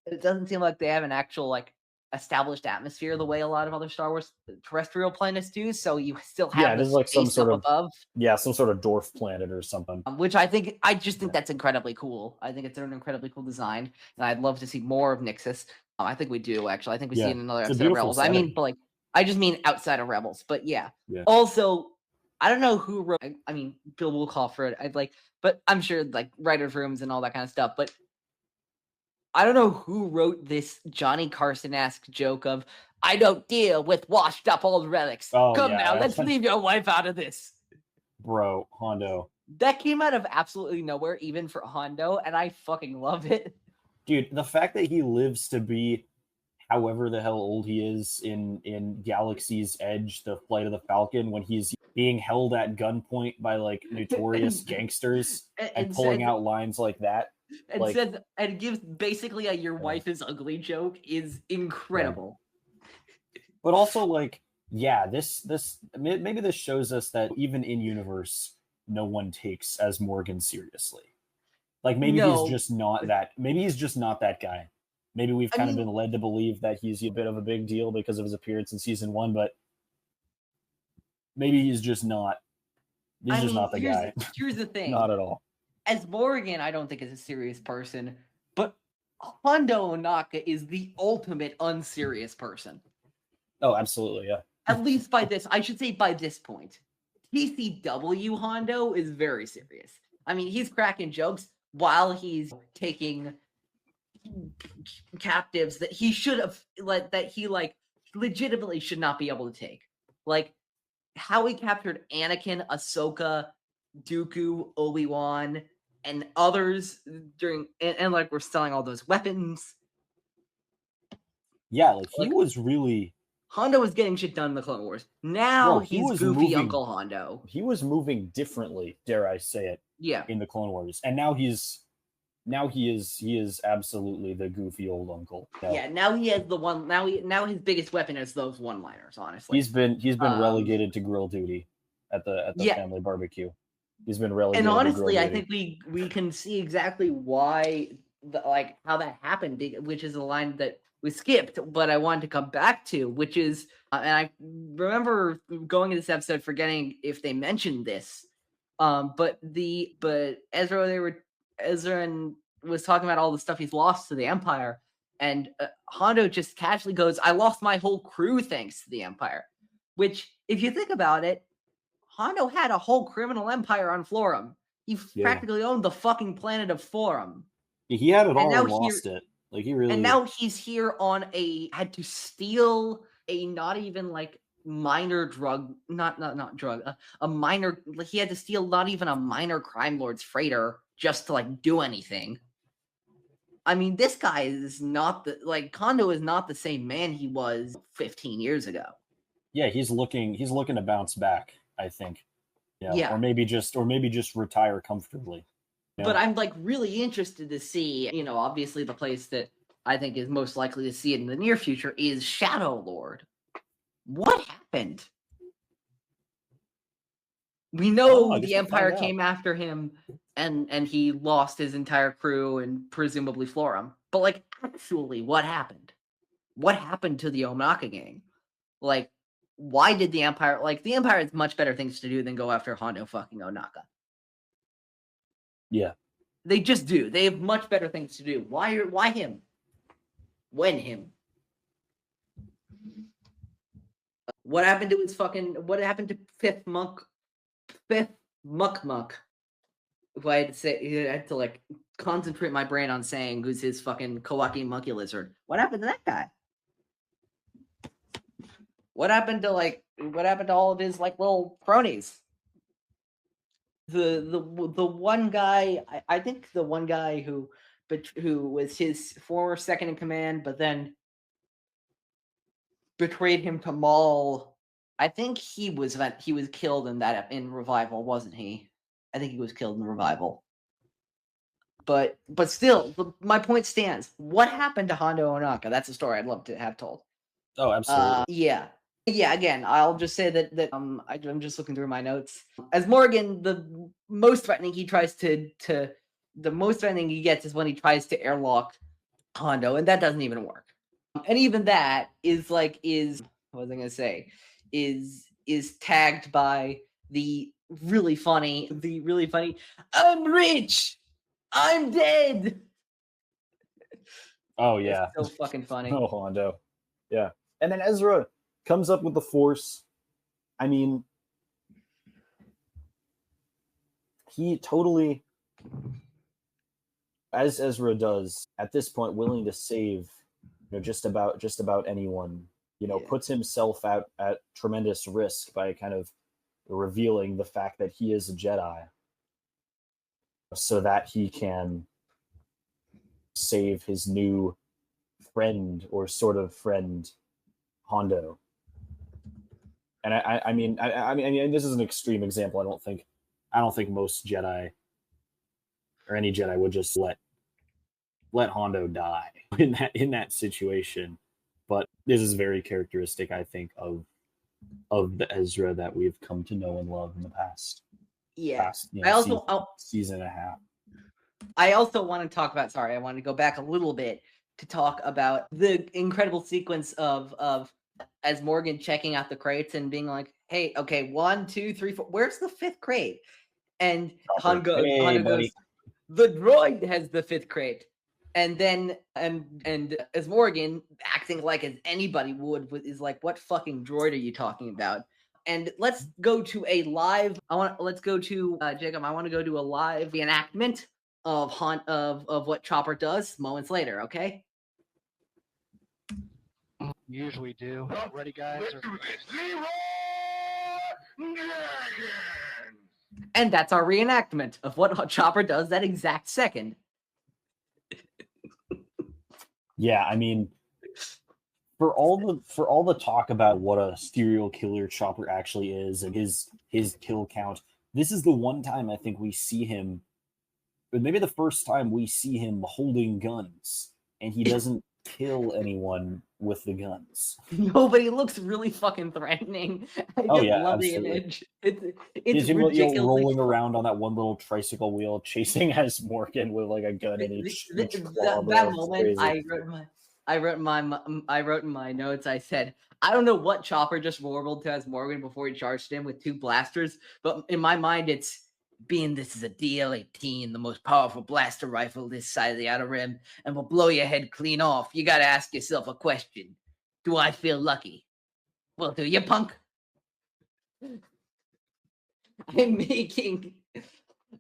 it doesn't seem like they have an actual like established atmosphere the way a lot of other Star Wars terrestrial planets do. So you still have there's like some sort of above, some sort of dwarf planet or something. Which I just think that's incredibly cool. I think it's an incredibly cool design, and I'd love to see more of Nixus. I think we do actually. I think we see it in another episode of Rebels. Setting. I mean, but like, I just mean outside of Rebels. But yeah. Also, I don't know who wrote. I mean, Bill Woolcock wrote it. I'd like, but I'm sure like writers' rooms and all that kind of stuff. But I don't know who wrote this Johnny Carson-esque joke of "I don't deal with washed-up old relics." Come now, let's leave your wife out of this. Bro, Hondo. That came out of absolutely nowhere, even for Hondo, and I fucking love it. Dude, the fact that he lives to be however the hell old he is in Galaxy's Edge, the Flight of the Falcon, when he's being held at gunpoint by like notorious gangsters and pulling out lines like that. And like, says, and gives basically a "your wife is ugly" joke is incredible. Yeah. But also, like, yeah, this maybe this shows us that even in universe, no one takes as Morgan seriously. Like maybe he's just not that. Maybe he's just not that guy. Maybe we've kind of been led to believe that he's a bit of a big deal because of his appearance in season 1, but maybe he's just not. He's just not the guy. Here's the thing. Not at all. As Morgan, I don't think is a serious person, but Hondo Ohnaka is the ultimate unserious person. Oh, absolutely, yeah. At least by this point. TCW Hondo is very serious. I mean, he's cracking jokes while he's taking captives that he should have legitimately should not be able to take. Like how he captured Anakin, Ahsoka, Dooku, Obi-Wan, and others during and like we're selling all those weapons. Yeah, like he was really Hondo was getting shit done in the Clone Wars. Now he's goofy Uncle Hondo. He was moving differently, dare I say it, in the Clone Wars. And now he is absolutely the goofy old uncle. So. Yeah, now he has the one now his biggest weapon is those one-liners, honestly. He's been relegated to grill duty at the family barbecue. He's been relegated. And honestly, I think we can see exactly why how that happened, which is a line that we skipped, but I wanted to come back to, which is, and I remember going into this episode forgetting if they mentioned this, but Ezra was talking about all the stuff he's lost to the Empire, and Hondo just casually goes, "I lost my whole crew thanks to the Empire," which, if you think about it, Hondo had a whole criminal empire on Florum. He practically owned the fucking planet of Florum. He had it all and lost it. Like he really. And now he's here on had to steal a not even like minor drug, not drug, a minor. Like he had to steal not even a minor crime lord's freighter just to like do anything. I mean, this guy is not Hondo is not the same man he was 15 years ago. Yeah, he's looking to bounce back, I think. Yeah. Or maybe just retire comfortably. Yeah. But I'm like really interested to see, obviously the place that I think is most likely to see it in the near future is Shadow Lord. What happened? We I know guess the we'll Empire find out. came after him, and he lost his entire crew and presumably Florum. But like, actually, what happened? What happened to the Ohnaka gang? Like, why did the Empire? Like, the Empire has much better things to do than go after Hondo fucking Ohnaka. Yeah. They just do. They have much better things to do. Why him? When him? What happened to his fucking? What happened to Fifth Muck Muck? If I had to say, I had to like concentrate my brain on saying who's his fucking Kawaki monkey lizard. What happened to that guy? What happened to all of his like little cronies? The one guy, I think the one guy who was his former second in command, but then betrayed him to Maul. I think he was killed in Revival, wasn't he? I think he was killed in Revival. But still, my point stands. What happened to Hondo Ohnaka? That's a story I'd love to have told. Oh, absolutely. Yeah. Again, I'll just say that I'm just looking through my notes. As Morgan, the most threatening he gets is when he tries to airlock Hondo, and that doesn't even work. And even that is what was I gonna say? Is tagged by the really funny, I'm rich, I'm dead. Oh yeah. It's so fucking funny. Oh, Hondo. Yeah. And then Ezra comes up with the Force. I mean, he totally, as Ezra does, at this point, willing to save, just about anyone. Puts himself out at tremendous risk by kind of revealing the fact that he is a Jedi, so that he can save his new friend, or sort of friend, Hondo. And I mean, this is an extreme example. I don't think most Jedi or any Jedi would just let Hondo die in that situation. But this is very characteristic, I think, of the Ezra that we've come to know and love in the past. Yeah. Season and a half. I also want to talk about. Sorry, I want to go back a little bit to talk about the incredible sequence of as Morgan checking out the crates and being like, "Hey, okay, 1, 2, 3, 4. Where's the 5th crate?" And Hondo goes, "The droid has the 5th crate." And then and as Morgan, acting like as anybody would, is like, "What fucking droid are you talking about?" And let's go to a live. Let's go to Jacob. I want to go to a live reenactment of what Chopper does moments later. Okay. Usually do. Ready, guys? And that's our reenactment of what Chopper does that exact second. Yeah, I mean, for all the talk about what a serial killer Chopper actually is and his kill count, this is the one time I think we see him, but maybe the first time we see him holding guns, and he doesn't kill anyone with the guns. No, but he looks really fucking threatening. I love absolutely. The image. It's ridiculous. Rolling around on that one little tricycle wheel, chasing as Morgan with like a gun in each claw. That moment, I wrote in my notes. I said, I don't know what Chopper just warbled to as Morgan before he charged him with 2 blasters, but in my mind, it's being this is a DL-18, the most powerful blaster rifle this side of the Outer Rim, and will blow your head clean off. You got to ask yourself a question: do I feel lucky? Well, do you, punk? I'm making.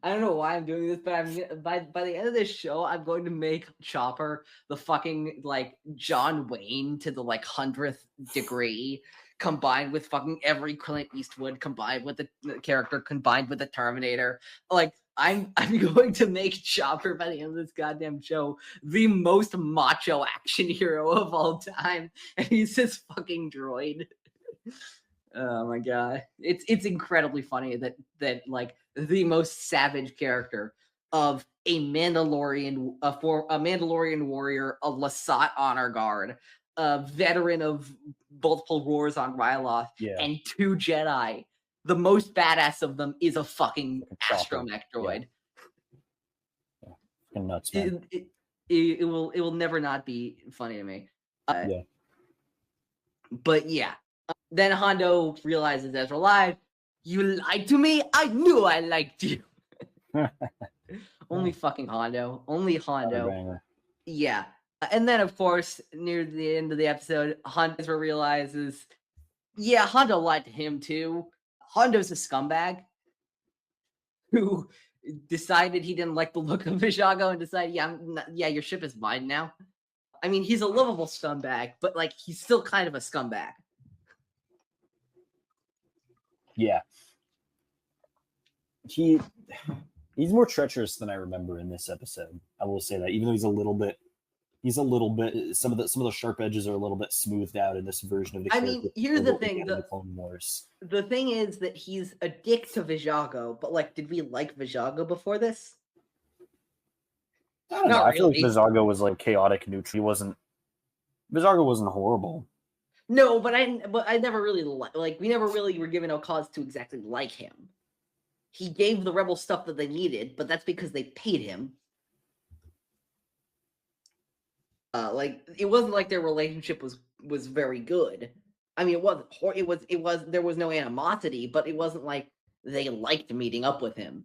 I don't know why I'm doing this, but I'm by the end of this show, I'm going to make Chopper the fucking like John Wayne to the like 100th degree, combined with fucking every Clint Eastwood, combined with the character, combined with the Terminator. Like I'm going to make Chopper by the end of this goddamn show the most macho action hero of all time, and he's this fucking droid. Oh my god, it's incredibly funny that like the most savage character of a Mandalorian, a Mandalorian warrior, a Lasat honor guard, a veteran of multiple wars on Ryloth, and 2 Jedi. The most badass of them is a fucking astromech droid. Yeah. Fucking nuts, man. It will never not be funny to me. But yeah. Then Hondo realizes Ezra lied. You lied to me? I knew I liked you. Only fucking Hondo. Only Hondo. Yeah. And then, of course, near the end of the episode, Ezra realizes, yeah, Hondo lied to him too. Hondo's a scumbag who decided he didn't like the look of Vizago and decided, yeah, your ship is mine now. I mean, he's a lovable scumbag, but like he's still kind of a scumbag. Yeah. He's more treacherous than I remember in this episode. I will say that, even though he's a little bit some of the sharp edges are a little bit smoothed out in this version of the character. I mean, here's the thing: the Clone Wars. The thing is that he's a dick to Vizago, but like, did we like Vizago before this? I don't know. I feel like Vizago was like chaotic neutral. Vizago wasn't horrible. No, but I never really we never really were given a cause to exactly like him. He gave the rebels stuff that they needed, but that's because they paid him. It wasn't like their relationship was very good. I mean, it was there was no animosity, but it wasn't like they liked meeting up with him.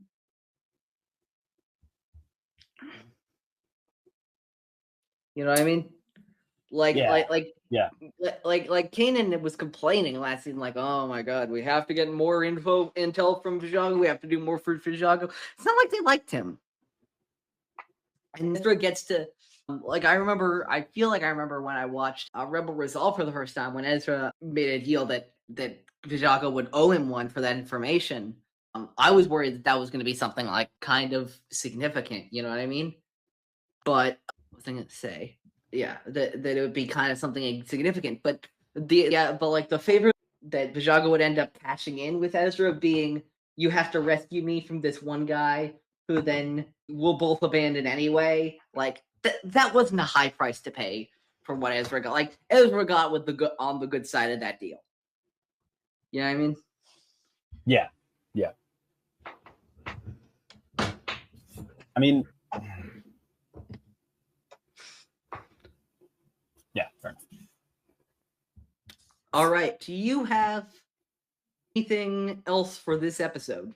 You know what I mean? Like Kanan was complaining last season, like, oh my god, we have to get more intel from Vizago. We have to do more for Vizago. It's not like they liked him. And Ezra gets to, I feel like I remember when I watched Rebel Resolve for the first time, when Ezra made a deal that Vizago would owe him one for that information. I was worried that was going to be something like kind of significant, you know what I mean? But what was I going to say? Yeah, that it would be kind of something significant. But the favor that Vizago would end up cashing in with Ezra being, you have to rescue me from this one guy who then we'll both abandon anyway. Like that wasn't a high price to pay for what Ezra got. Like Ezra got with on the good side of that deal. You know what I mean? Yeah. I mean, yeah, fair enough. All right. Do you have anything else for this episode?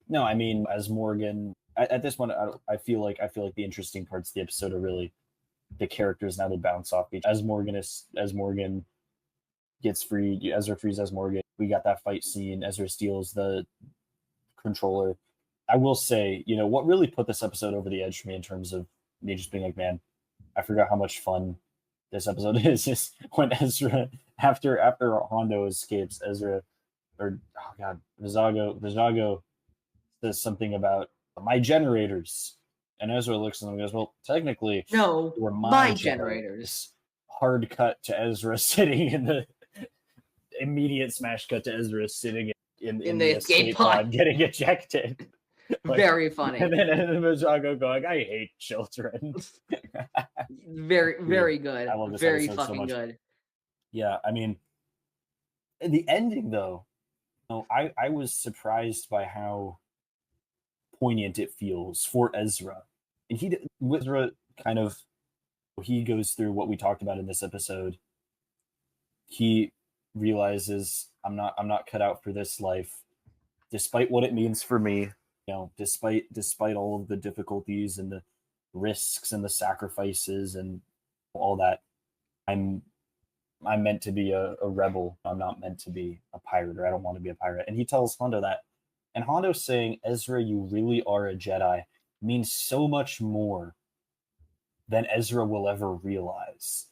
No, I mean, as Morgan, at this point, I feel like the interesting parts of the episode are really the characters now that bounce off each. As Morgan gets freed, Ezra frees as Morgan. We got that fight scene. Ezra steals the controller. I will say, what really put this episode over the edge for me in terms of me just being like, man, I forgot how much fun this episode is when Ezra, after Hondo escapes, Vizago says something about my generators. And Ezra looks at them and goes, well, technically, no, they were my generators. Hard cut to Ezra sitting in the immediate smash cut to Ezra sitting in the escape pod getting ejected. Very funny. And then Vizago going, I hate children. Very good. I love this very episode fucking so much. good. Yeah, I mean, the ending though, I was surprised by how poignant it feels for Ezra. And Ezra kind of, he goes through what we talked about in this episode. He realizes I'm not cut out for this life, despite what it means for me. Despite all of the difficulties and the risks and the sacrifices and all that, I'm meant to be a rebel. I'm not meant to be a pirate, or I don't want to be a pirate. And he tells Hondo that. And Hondo saying, Ezra, you really are a Jedi, means so much more than Ezra will ever realize.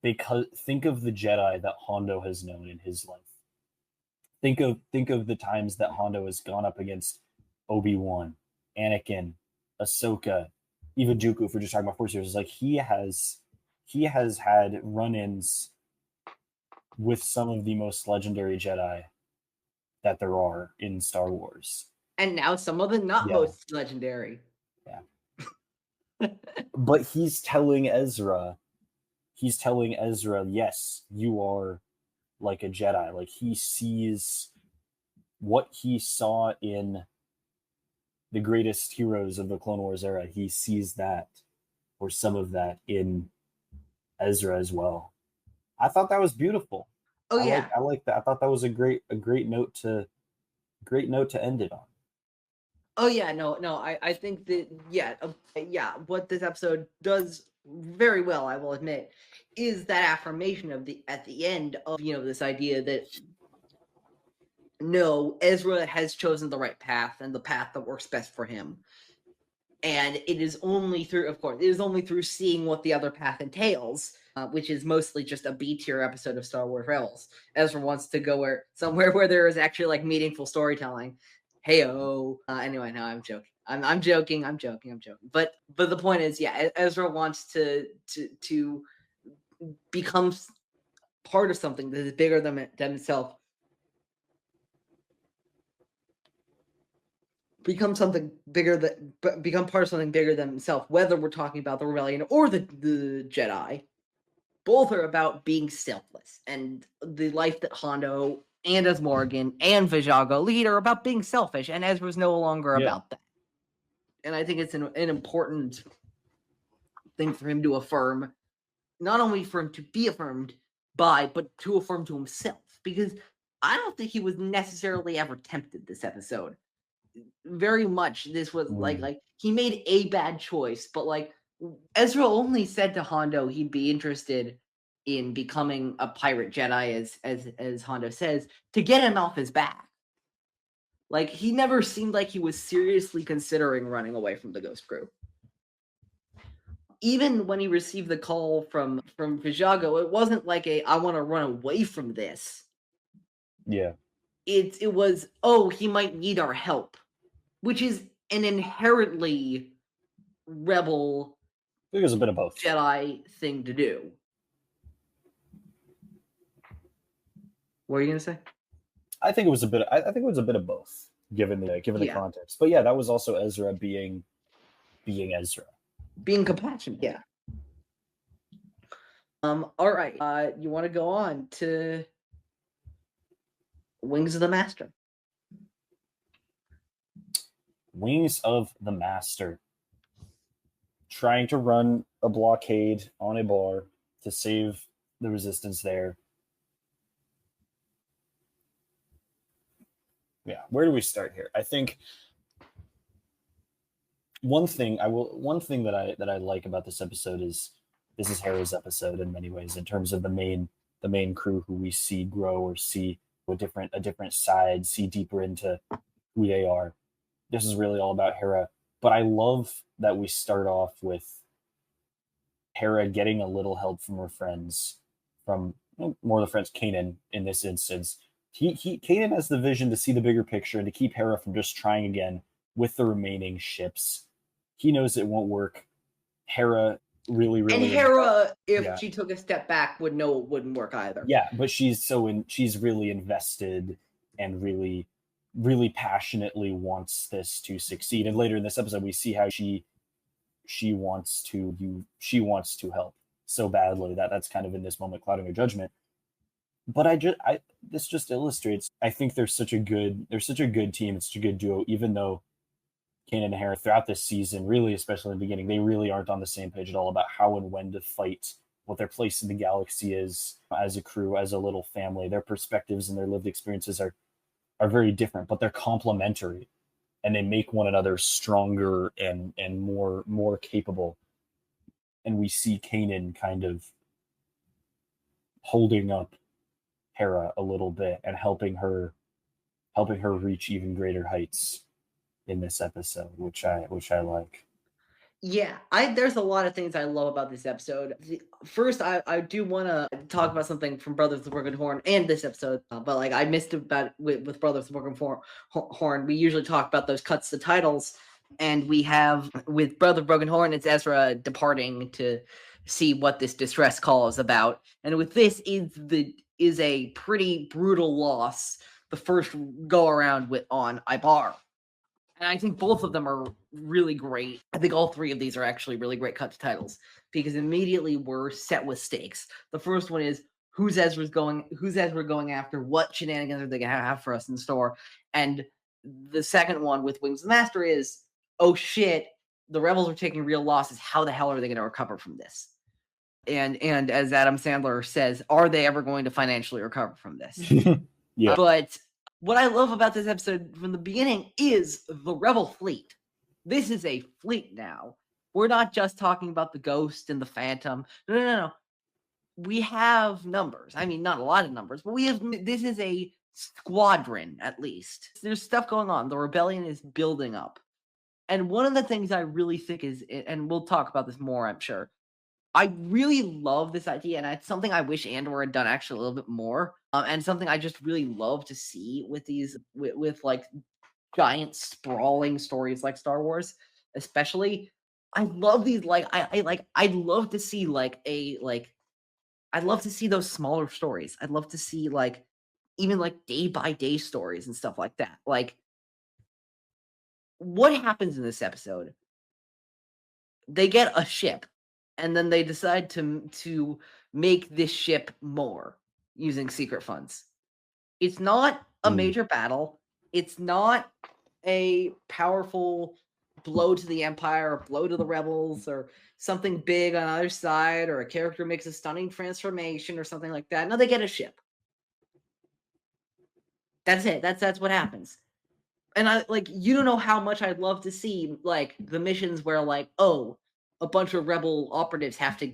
Because think of the Jedi that Hondo has known in his life. Think of the times that Hondo has gone up against Obi-Wan, Anakin, Ahsoka, even Dooku, if we're just talking about Force Users. Like he has had run-ins with some of the most legendary Jedi that there are in Star Wars. And now some of the most legendary. Yeah. But he's telling Ezra he's telling Ezra, yes, you are like a Jedi. Like, he sees what he saw in the greatest heroes of the Clone Wars era. He sees that, or some of that, in Ezra as well. I thought that was beautiful. Oh I like that. I thought that was a great note to end it on. Oh yeah, no, I think that what this episode does very well, I will admit, is that affirmation of at the end of this idea that no, Ezra has chosen the right path and the path that works best for him. And it is only through seeing what the other path entails, which is mostly just a B tier episode of Star Wars Rebels. Ezra wants to go somewhere where there is actually like meaningful storytelling. Hey-oh. Anyway, no, I'm joking. I'm joking. But the point is, yeah, Ezra wants to become part of something that is bigger than himself. Become part of something bigger than himself, whether we're talking about the rebellion or the Jedi. Both are about being selfless, and the life that Hondo and as Morgan and Vizago lead are about being selfish, and Ezra's no longer about that. And I think it's an important thing for him to affirm, not only for him to be affirmed by, but to affirm to himself, because I don't think he was necessarily ever tempted this episode. Very much this was like he made a bad choice, but like Ezra only said to Hondo he'd be interested in becoming a pirate Jedi, as Hondo says, to get him off his back. Like, he never seemed like he was seriously considering running away from the Ghost Crew. Even when he received the call from Vizago, it wasn't like I want to run away from this. Yeah. It was, oh, he might need our help, which is an inherently rebel, I think it was a bit of both, Jedi thing to do. What are you gonna say? I think it was a bit of both, given the context. But yeah, that was also Ezra being Ezra, being compassionate. Yeah. All right. You want to go on to Wings of the Master? Wings of the Master, trying to run a blockade on a bar to save the resistance there. Yeah, where do we start here? I think one thing that I like about this episode is this is Hera's episode in many ways, in terms of the main crew who we see grow or see a different side, see deeper into who they are. This is really all about Hera, but I love that we start off with Hera getting a little help from her friends, from more of the friends, Kanan in this instance. Kanan has the vision to see the bigger picture and to keep Hera from just trying again with the remaining ships. He knows it won't work. Hera really and Hera, if she took a step back, would know it wouldn't work either. Yeah, but she's really invested and really, really passionately wants this to succeed. And later in this episode, we see how she wants to help so badly that's kind of in this moment clouding her judgment. But this just illustrates, I think they're such a good team. It's such a good duo, even though Kanan and Hera throughout this season, really, especially in the beginning, they really aren't on the same page at all about how and when to fight, what their place in the galaxy is as a crew, as a little family. Their perspectives and their lived experiences are very different, but they're complementary, and they make one another stronger and more capable. And we see Kanan kind of holding up Hera a little bit and helping her reach even greater heights in this episode, which I like. Yeah, there's a lot of things I love about this episode. First, I do want to talk about something from Brothers of the Broken Horn and this episode, but like I missed about with Brothers of the Broken Horn. We usually talk about those cuts to titles, and we have with Brother of the Broken Horn, it's Ezra departing to see what this distress call is about, and with this is a pretty brutal loss. The first go around on Ibar. And I think both of them are really great. I think all three of these are actually really great cut to titles because immediately we're set with stakes. The first one is who's Ezra going after? What shenanigans are they gonna have for us in store? And the second one with Wings of the Master is, oh shit, the rebels are taking real losses. How the hell are they gonna recover from this? And as Adam Sandler says, are they ever going to financially recover from this? Yeah. But what I love about this episode from the beginning is the rebel fleet. This is a fleet now. We're not just talking about the Ghost and the Phantom. No. We have numbers. I mean, not a lot of numbers, but this is a squadron, at least. There's stuff going on. The rebellion is building up. And one of the things I really think is, and we'll talk about this more, I'm sure, I really love this idea, and it's something I wish Andor had done actually a little bit more, and something I just really love to see with these, with like giant sprawling stories like Star Wars, especially. I love these, like I'd love to see I'd love to see those smaller stories. I'd love to see like even like day by day stories and stuff like that. Like, what happens in this episode? They get a ship. And then they decide to make this ship more using secret funds. It's not a major battle. It's not a powerful blow to the Empire or blow to the rebels or something big on either side or a character makes a stunning transformation or something like that. No, they get a ship. That's it. That's what happens. And I you don't know how much I'd love to see like the missions where like, oh, a bunch of rebel operatives have to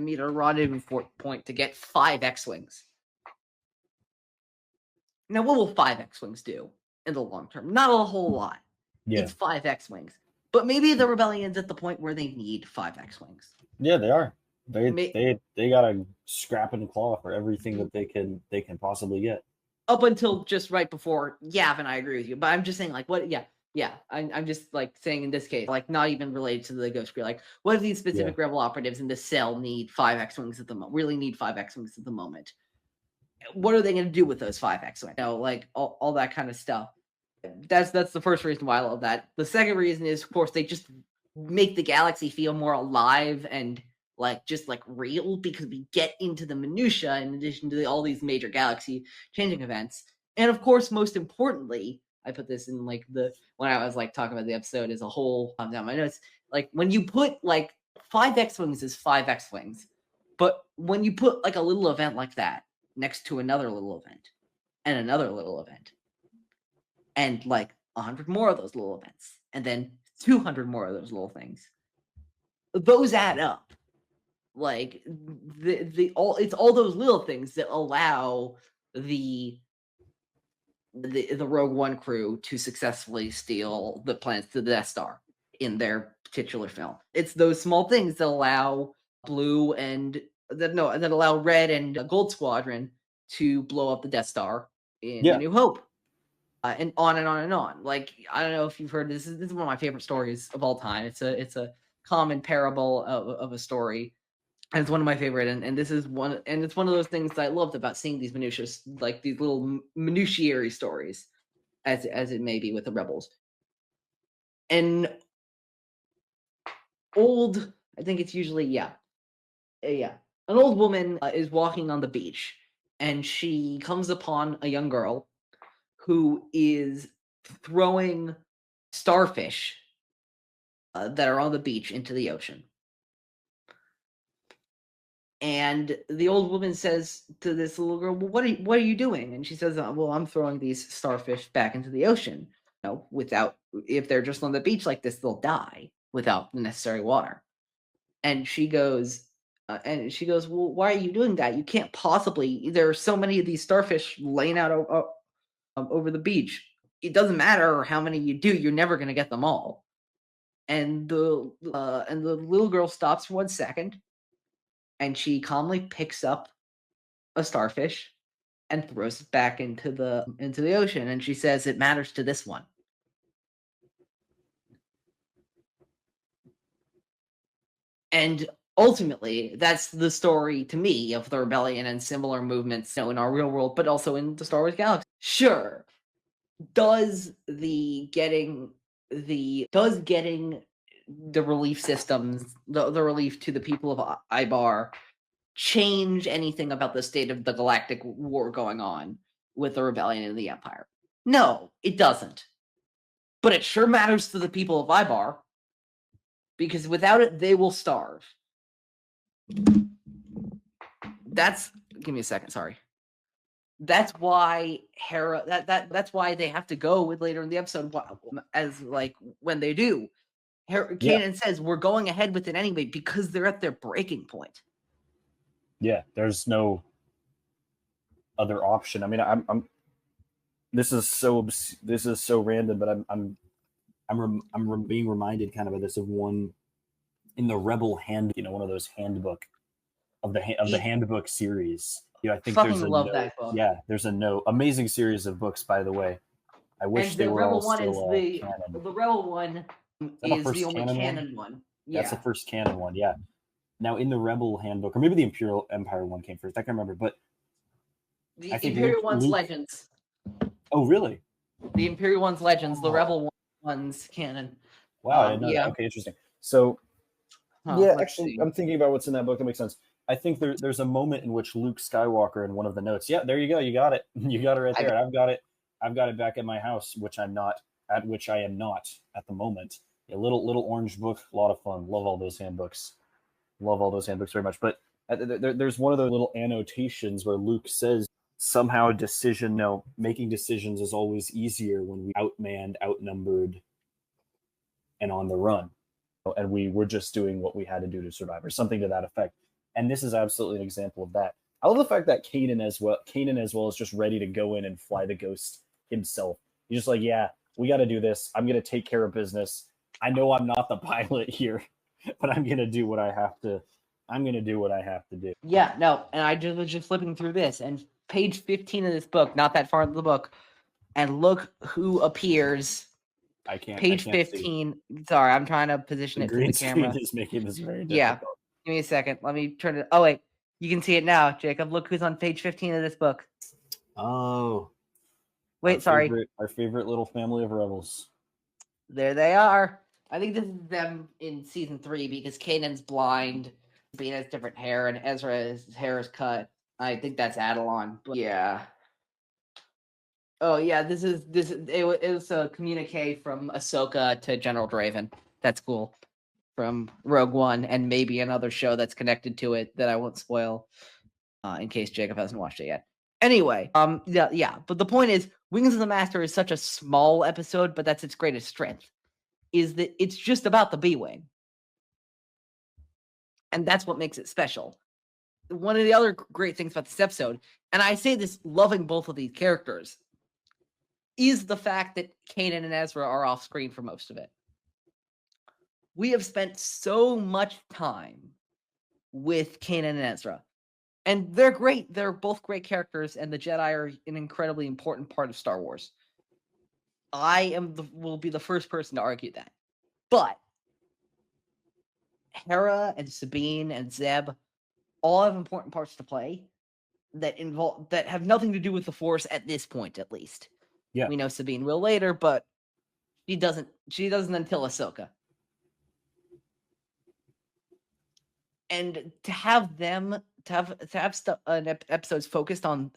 meet a rendezvous point to get 5 X-Wings. Now, what will 5 X-Wings do in the long term? Not a whole lot. Yeah. It's 5 X-Wings. But maybe the rebellion's at the point where they need 5 X-Wings. Yeah, they are. They gotta scrap and claw for everything that they can possibly get. Up until just right before Yav, and I agree with you. But I'm just saying, like, what? Yeah. I'm just like saying in this case, like, not even related to the Ghost Crew. Like, what if these specific rebel operatives in this cell need 5 X-Wings at the moment? Really need 5 X-Wings at the moment? What are they going to do with those 5 X-Wings? You know, like all that kind of stuff. That's the first reason why I love that. The second reason is, of course, they just make the galaxy feel more alive and just real because we get into the minutia in addition to all these major galaxy changing events. And of course, most importantly, I put this in when I was talking about the episode as a whole down my notes. Like when you put 5 X-Wings is 5 X-Wings, but when you put a little event like that next to another little event and another little event and 100 more of those little events and then 200 more of those little things, those add up. It's all those little things that allow the Rogue One crew to successfully steal the planets to the Death Star in their titular film. It's those small things that allow Blue that allow Red and Gold Squadron to blow up the Death Star in A New Hope. And on and on and on. I don't know if you've heard this. This is one of my favorite stories of all time. It's a common parable of a story. And it's one of my favorite, and this is one, and it's one of those things that I loved about seeing these minutiae, these little minutiary stories, as it may be with the rebels. An old, I think it's usually an old woman is walking on the beach, and she comes upon a young girl who is throwing starfish that are on the beach into the ocean. And the old woman says to this little girl, well, what are you doing? And she says, well, I'm throwing these starfish back into the ocean. If they're just on the beach like this, they'll die without the necessary water. And she goes, well, why are you doing that? You can't possibly, there are so many of these starfish laying out over the beach. It doesn't matter how many you do, you're never going to get them all. And the little girl stops for 1 second. And she calmly picks up a starfish and throws it back into the ocean. And she says, it matters to this one. And ultimately, that's the story to me of the rebellion and similar movements in our real world, but also in the Star Wars galaxy. Sure, does getting the relief systems, the relief to the people of Ibar, change anything about the state of the galactic war going on with the rebellion and the Empire? No, it doesn't. But it sure matters to the people of Ibar, because without it, they will starve. Give me a second, sorry. That's why Hera. That's why they have to go with later in the episode, as like when they do. Kanan says we're going ahead with it anyway because they're at their breaking point. Yeah, there's no other option. I mean, I'm. This is so random, but I'm being reminded kind of this of one in the Rebel hand, one of those handbook of the handbook series. I think fucking there's a love note. That book. Yeah, there's a note. Amazing series of books, by the way. I wish they were all still canon. The Rebel one is the only canon one. Yeah. That's the first canon one. Yeah. Now in the Rebel handbook, or maybe the Imperial Empire one came first. I can't remember, but the Imperial one's Legends. Oh, really? The Imperial one's Legends. The Rebel one's canon. Wow, I didn't know that. Okay, interesting. So, actually, I'm thinking about what's in that book. That makes sense. I think there's a moment in which Luke Skywalker in one of the notes. Yeah, there you go. You got it. You got it right there. I've got it back at my house, which I am not at the moment. A little orange book, a lot of fun. Love all those handbooks. Love all those handbooks very much. But there's one of those little annotations where Luke says somehow making decisions is always easier when we outmanned, outnumbered, and on the run, and we were just doing what we had to do to survive, or something to that effect. And this is absolutely an example of that. I love the fact that Kanan as well is just ready to go in and fly the Ghost himself. He's just like, yeah, we got to do this. I'm going to take care of business. I know I'm not the pilot here, but I'm going to do what I have to. I'm going to do what I have to do. Yeah, no, and I was just flipping through this, and page 15 of this book, not that far into the book, and look who appears. Page 15. See. Sorry, I'm trying to position it to the camera. Is making this very difficult. Yeah. Give me a second. Let me turn it. Oh, wait. You can see it now, Jacob. Look who's on page 15 of this book. Oh. Wait, sorry. Our favorite little family of rebels. There they are. I think this is them in season 3 because Kanan's blind. Sabine has different hair, and Ezra's hair is cut. I think that's Adelon. But yeah. Oh yeah, it was a communique from Ahsoka to General Draven. That's cool. From Rogue One, and maybe another show that's connected to it that I won't spoil, in case Jacob hasn't watched it yet. Anyway, yeah. But the point is, Wings of the Master is such a small episode, but that's its greatest strength. Is that it's just about the B-Wing, and that's what makes it special. One of the other great things about this episode, and I say this loving both of these characters, is the fact that Kanan and Ezra are off screen for most of it. We have spent so much time with Kanan and Ezra, and they're great. They're both great characters, and the Jedi are an incredibly important part of Star Wars. Will be the first person to argue that. But Hera and Sabine and Zeb all have important parts to play that have nothing to do with the Force at this point, at least. Yeah. We know Sabine will later, but she doesn't until Ahsoka. And to have them an episode focused on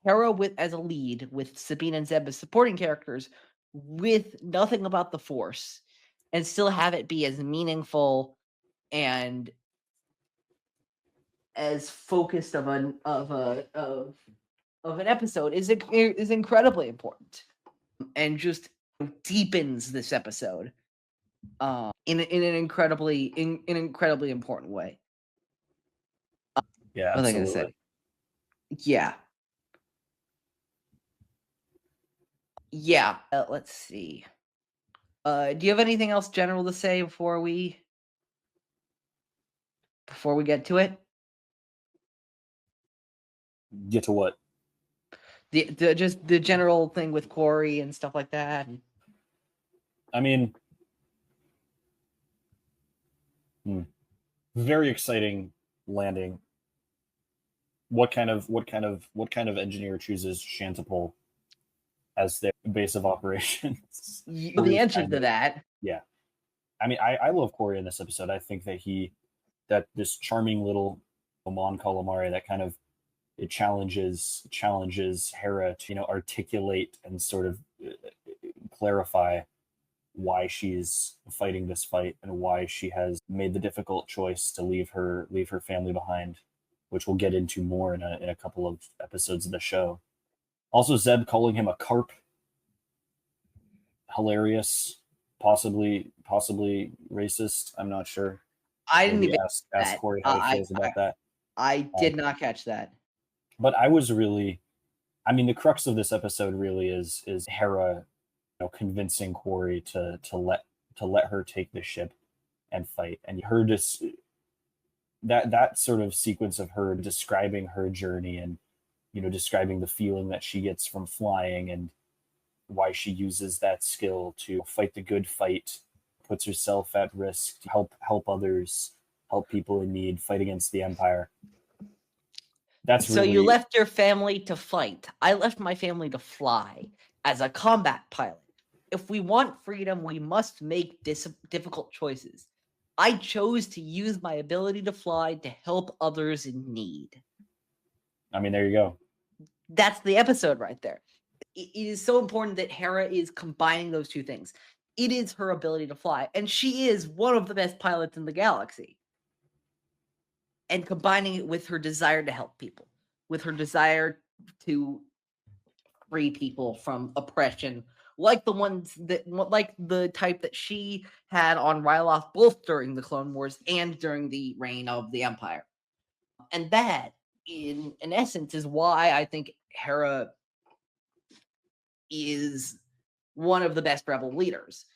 Hera as a lead, with Sabine and Zeb as supporting characters, with nothing about the Force, and still have it be as meaningful and as focused of an episode is incredibly important, and just deepens this episode in an incredibly important way. Yeah, what was I gonna say? Yeah. Let's see. Do you have anything else general to say before we get to it? Get to what? Just the general thing with Quarrie and stuff like that. I mean, very exciting landing. What kind of engineer chooses Shantipole as their base of operations. The answer to that. Yeah. I mean, I love Quarrie in this episode. I think that this charming little Mon Calamari that kind of it challenges Hera to articulate and sort of clarify why she's fighting this fight and why she has made the difficult choice to leave her family behind, which we'll get into more in a couple of episodes of the show. Also, Zeb calling him a carp, hilarious, possibly racist. I'm not sure. I didn't even ask Quarrie how he feels about that. I did not catch that. But I was really, I mean, the crux of this episode really is Hera, convincing Quarrie to let her take the ship and fight, and her that sort of sequence of her describing her journey and describing the feeling that she gets from flying and why she uses that skill to fight the good fight, puts herself at risk to help others, help people in need, fight against the Empire. That's so you left your family to fight. I left my family to fly as a combat pilot. If we want freedom, we must make difficult choices. I chose to use my ability to fly to help others in need. I mean, there you go. That's the episode right there. It is so important that Hera is combining those two things. It is her ability to fly, and she is one of the best pilots in the galaxy. And combining it with her desire to help people, with her desire to free people from oppression, like the type that she had on Ryloth, both during the Clone Wars and during the reign of the Empire. And that, in essence, is why I think Hera is one of the best rebel leaders.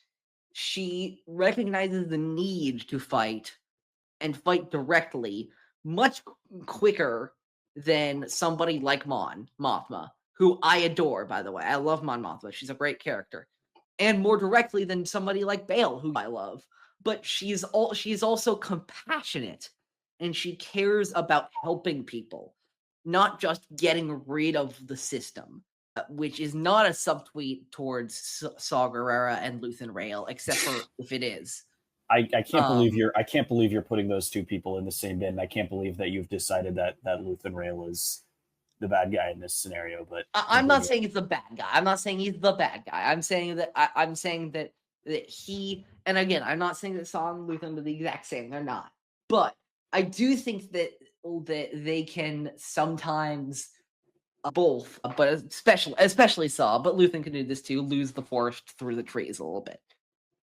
She recognizes the need to fight and fight directly much quicker than somebody like Mon Mothma, who I adore, by the way. I love Mon Mothma. She's a great character. And more directly than somebody like Bail, who I love. But she's also compassionate, and she cares about helping people, not just getting rid of the system, which is not a subtweet towards Saw Gerrera and Luthen Rael, except for if it is. I can't believe you're putting those two people in the same bin. I can't believe that you've decided that Luthen Rael is the bad guy in this scenario. But I'm not saying he's the bad guy. I'm not saying he's the bad guy. I'm saying that he, and again, I'm not saying that Saw and Luthen are the exact same. They're not. But I do think that they can sometimes both, but especially Saw, but Luthen can do this too, lose the force through the trees a little bit,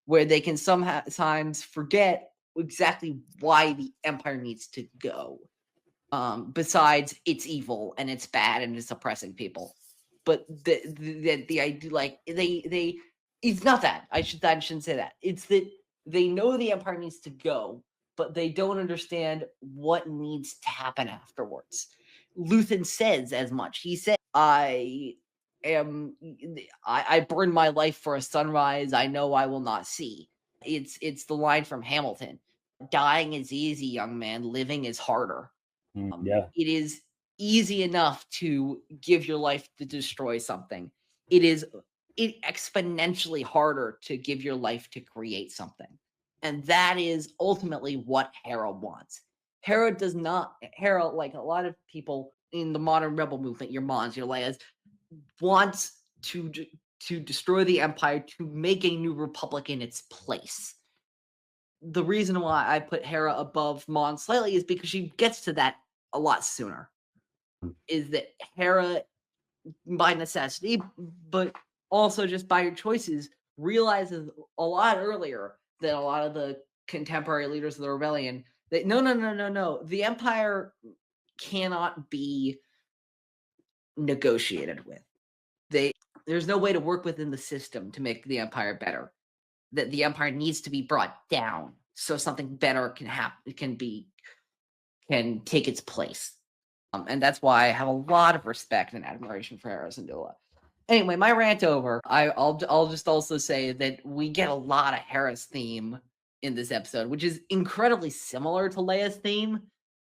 where they can sometimes forget exactly why the Empire needs to go. Besides, it's evil and it's bad and it's oppressing people. But the idea, like they, it's not that. I shouldn't say that. It's that they know the Empire needs to go, but they don't understand what needs to happen afterwards. Luthen says as much. He said, I burn my life for a sunrise I know I will not see. It's the line from Hamilton. Dying is easy, young man. Living is harder. It is easy enough to give your life to destroy something. It is exponentially harder to give your life to create something. And that is ultimately what Hera wants. Hera, like a lot of people in the modern rebel movement, your Mons, your Leias, wants to destroy the Empire, to make a new republic in its place. The reason why I put Hera above Mon slightly is because she gets to that a lot sooner. Is that Hera, by necessity, but also just by her choices, realizes a lot earlier than a lot of the contemporary leaders of the rebellion that no, the Empire cannot be negotiated with. There's no way to work within the system to make the Empire better. That the Empire needs to be brought down so something better can happen, can take its place. And that's why I have a lot of respect and admiration for Hera Syndulla. Anyway, my rant over. I'll just also say that we get a lot of Hera's theme in this episode, which is incredibly similar to Leia's theme.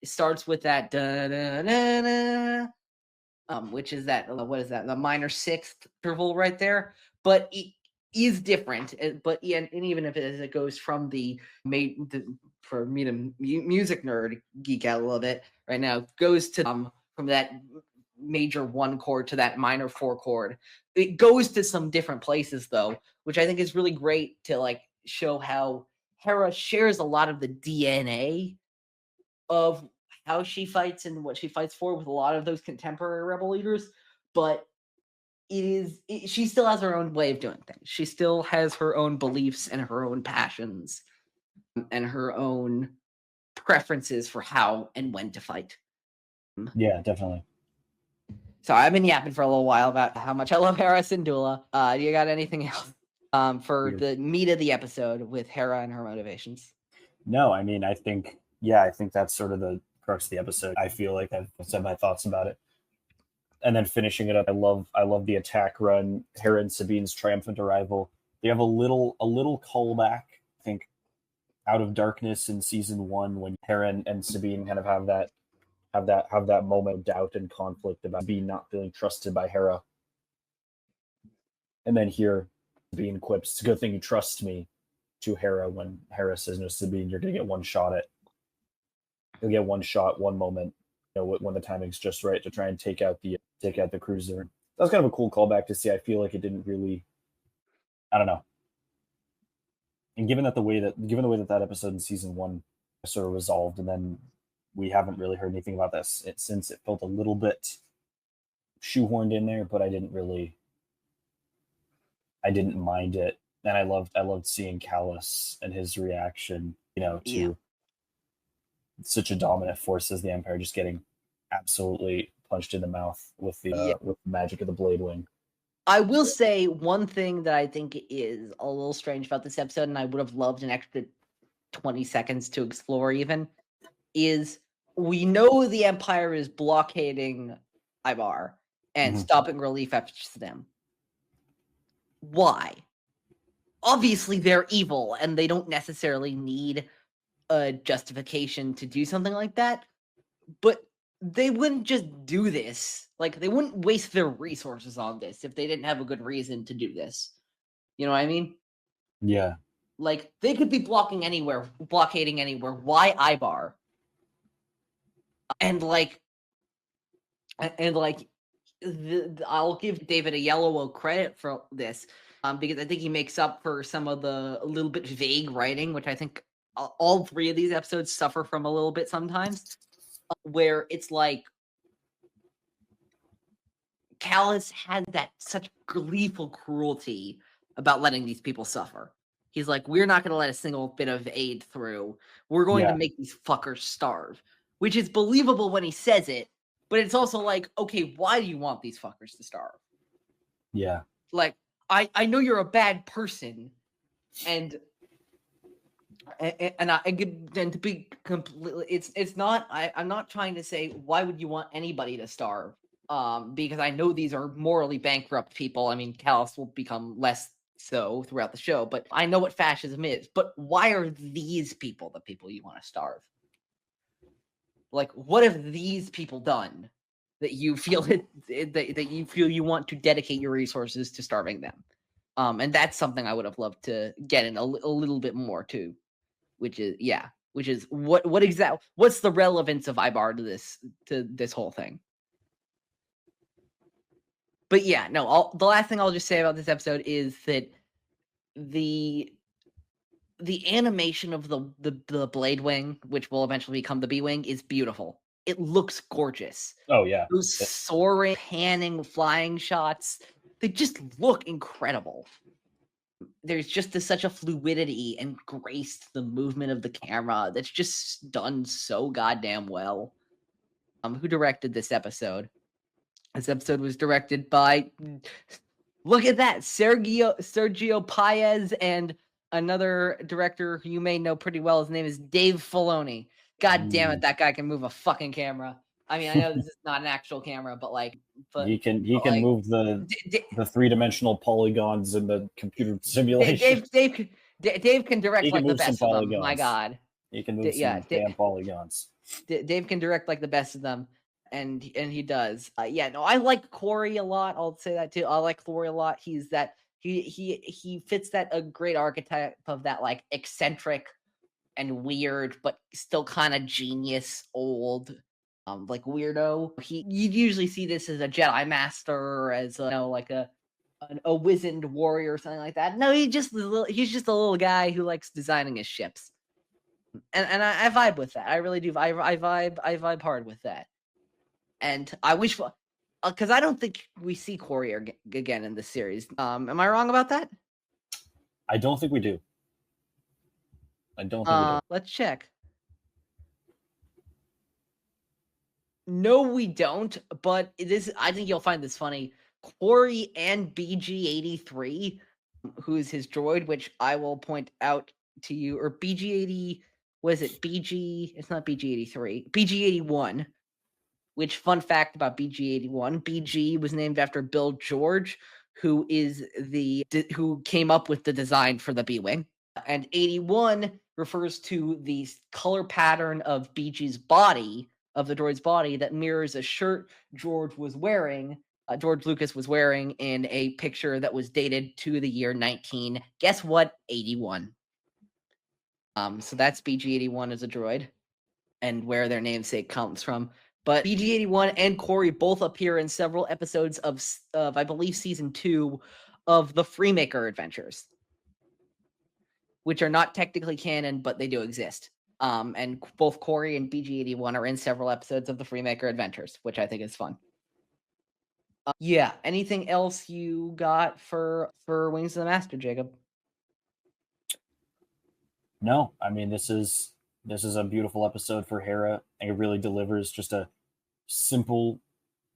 It starts with that da da da da, which is that what is that, the minor sixth interval right there, but it is different. But and even if it goes from for me to music nerd geek out a little bit right now, goes to from that major 1 chord to that minor 4 chord. It goes to some different places though, which I think is really great to like show how Hera shares a lot of the DNA of how she fights and what she fights for with a lot of those contemporary rebel leaders, but she still has her own way of doing things. She still has her own beliefs and her own passions and her own preferences for how and when to fight. Yeah, definitely. So I've been yapping for a little while about how much I love Hera Syndulla. Do you got anything else for the meat of the episode with Hera and her motivations? No, I mean, I think that's sort of the crux of the episode. I feel like I've said my thoughts about it. And then finishing it up, I love the attack run, Hera and Sabine's triumphant arrival. They have a little callback, I think, Out of Darkness in season 1 when Hera and Sabine kind of have that moment of doubt and conflict about Sabine not feeling trusted by Hera. And then here, Sabine quips, "It's a good thing you trust me," to Hera when Hera says, "No, Sabine, you're gonna get one shot at. You'll get one shot, one moment, when the timing's just right to try and take out the cruiser." That was kind of a cool callback to see. I feel like it didn't really, I don't know. And given the way that episode in season 1 sort of resolved, and then we haven't really heard anything about this since, it felt a little bit shoehorned in there, but I didn't mind it. And I loved seeing Callus and his reaction, to such a dominant force as the Empire just getting absolutely punched in the mouth with the magic of the Blade Wing. I will say one thing that I think is a little strange about this episode, and I would have loved an extra 20 seconds to explore even, is we know the Empire is blockading Ibar and stopping relief efforts to them. Why? Obviously, they're evil, and they don't necessarily need a justification to do something like that, but they wouldn't just do this. Like, they wouldn't waste their resources on this if they didn't have a good reason to do this. You know what I mean? Yeah. Like, they could be blockading anywhere. Why Ibar? I'll give David Oyelowo credit for this, because I think he makes up for some of the a little bit vague writing, which I think all 3 of these episodes suffer from a little bit sometimes, where it's like Callus had that such gleeful cruelty about letting these people suffer. He's like, we're not going to let a single bit of aid through. We're going to make these fuckers starve, which is believable when he says it, but it's also like, okay, why do you want these fuckers to starve? Yeah. Like, I know you're a bad person, and to be completely, it's not. I'm not trying to say why would you want anybody to starve, because I know these are morally bankrupt people. I mean, Callus will become less so throughout the show, but I know what fascism is. But why are these people the people you want to starve? Like, what have these people done that you feel that you feel you want to dedicate your resources to starving them? And that's something I would have loved to get in a little bit more too, which is what's the relevance of Ibar to this whole thing? But yeah, no. The last thing I'll just say about this episode is that the animation of the Blade Wing, which will eventually become the B-Wing, is beautiful. It looks gorgeous. Oh yeah. Those soaring, panning, flying shots, they just look incredible. There's just such a fluidity and grace to the movement of the camera that's just done so goddamn well. Who directed this episode? This episode was directed by, look at that, Sergio Paez, and another director who you may know pretty well. His name is Dave Filoni. God damn it, that guy can move a fucking camera. I mean, I know this is not an actual camera, but he can move the 3-dimensional polygons in the computer simulation. Dave can direct like the best of them. My God, he can move some damn polygons. Dave can direct like the best of them. And he does. I like Quarrie a lot. I'll say that too. I like Quarrie a lot. He's that he fits that a great archetype of that like eccentric and weird, but still kind of genius old like weirdo. You'd usually see this as a Jedi master or as like a wizened warrior or something like that. No, he's just a little guy who likes designing his ships. And I vibe with that. I really do. I vibe hard with that. And I wish, because I don't think we see Quarrie again in this series. Am I wrong about that? I don't think we do. Let's check. No, we don't. But I think you'll find this funny. Quarrie and BG-83, who's his droid, which I will point out to you, or BG-80. Was it BG? It's not BG-83. BG-81. Which, fun fact about BG-81, BG was named after Bill George, who came up with the design for the B-Wing. And 81 refers to the color pattern of BG's body, of the droid's body, that mirrors a shirt George Lucas was wearing in a picture that was dated to the year 81. So that's BG-81 as a droid, and where their namesake comes from. But BG-81 and Quarrie both appear in several episodes of I believe, season 2 of the Freemaker Adventures, which are not technically canon, but they do exist. And both Quarrie and BG-81 are in several episodes of the Freemaker Adventures, which I think is fun. Anything else you got for Wings of the Master, Jacob? No, I mean, this is a beautiful episode for Hera. And it really delivers just a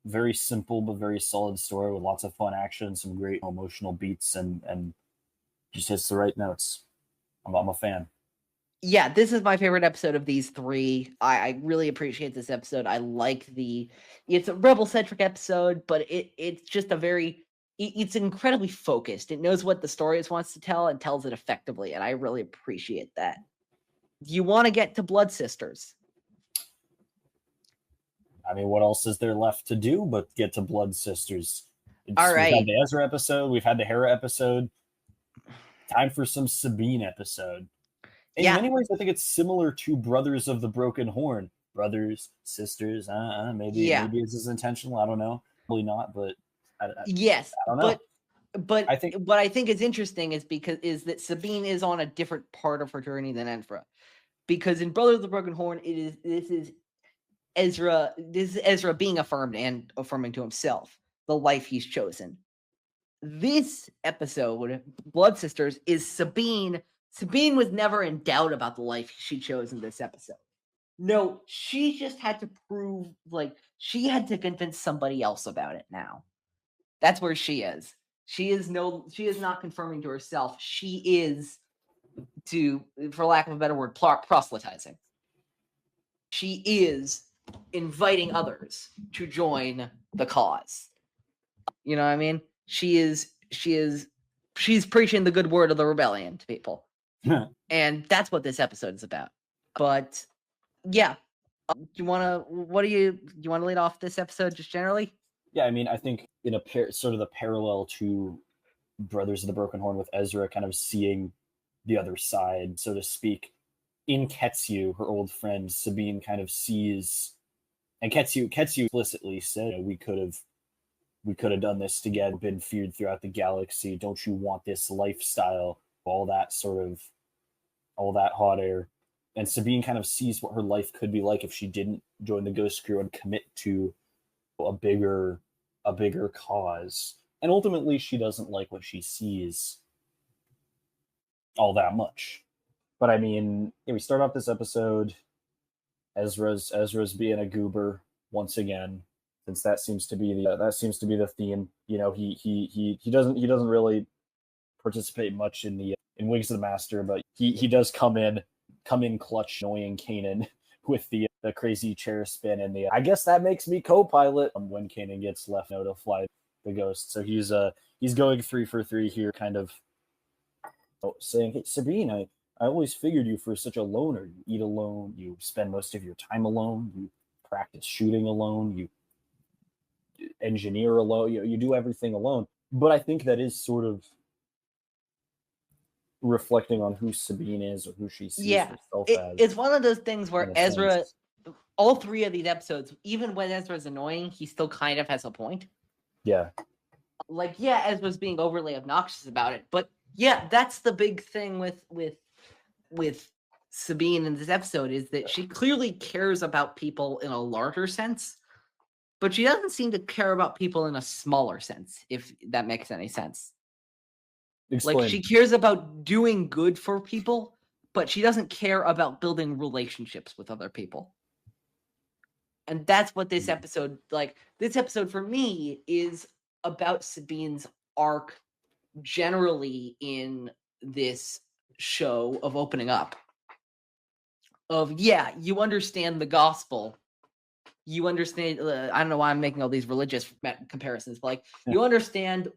very simple but very solid story with lots of fun action, some great emotional beats, and just hits the right notes. I'm a fan. Yeah, this is my favorite episode of these three. I really appreciate this episode. I like it's a rebel-centric episode, but it's just it's incredibly focused. It knows what the story wants to tell and tells it effectively, and I really appreciate that. You want to get to Blood Sisters. I mean, what else is there left to do but get to Blood Sisters? All right. We've had the Ezra episode. We've had the Hera episode. Time for some Sabine episode. In many ways, I think it's similar to Brothers of the Broken Horn. Brothers, sisters, maybe this is intentional. I don't know. Probably not, but yes, I don't know. But I think what I think is interesting is that Sabine is on a different part of her journey than Ezra. Because in Brothers of the Broken Horn, this is Ezra being affirmed and affirming to himself the life he's chosen. This episode, Blood Sisters, is Sabine. Sabine was never in doubt about the life she chose in this episode. No, she just had to prove, she had to convince somebody else about it now. That's where she is. She is not confirming to herself. She is, for lack of a better word, proselytizing. She is inviting others to join the cause. You know what I mean? She's preaching the good word of the rebellion to people. And that's what this episode is about. But yeah, do you want to lead off this episode just generally? Yeah, I mean, I think in a sort of the parallel to Brothers of the Broken Horn with Ezra kind of seeing the other side, so to speak, in Ketsu, her old friend, Sabine kind of sees, and Ketsu explicitly said, we could have done this together, been feared throughout the galaxy. Don't you want this lifestyle? All that hot air. And Sabine kind of sees what her life could be like if she didn't join the Ghost Crew and commit to a bigger cause. And ultimately, she doesn't like what she sees all that much. But I mean, we start off this episode. Ezra's being a goober once again, since that seems to be the theme. He doesn't really participate much in Wings of the Master, but he does come in clutch, annoying Kanan with the crazy chair spin and I guess that makes me co-pilot when Kanan gets left to fly the Ghost. So he's going 3 for 3 here, kind of saying, "Hey, Sabine, I always figured you for such a loner. You eat alone, you spend most of your time alone, you practice shooting alone, you engineer alone, you do everything alone. But I think that is sort of reflecting on who Sabine is or who she sees herself as. It's one of those things where in a Ezra, sense. all three of these episodes, even when Ezra's annoying, he still kind of has a point. Yeah. Like, yeah, Ezra's being overly obnoxious about it, but yeah, that's the big thing with Sabine in this episode, is that she clearly cares about people in a larger sense, but she doesn't seem to care about people in a smaller sense, if that makes any sense. Explain. Like, she cares about doing good for people, but she doesn't care about building relationships with other people. And that's what this episode, this episode for me is about Sabine's arc generally in this show of opening up. Of, yeah, you understand the gospel. You understand, I don't know why I'm making all these religious comparisons, but like, you understand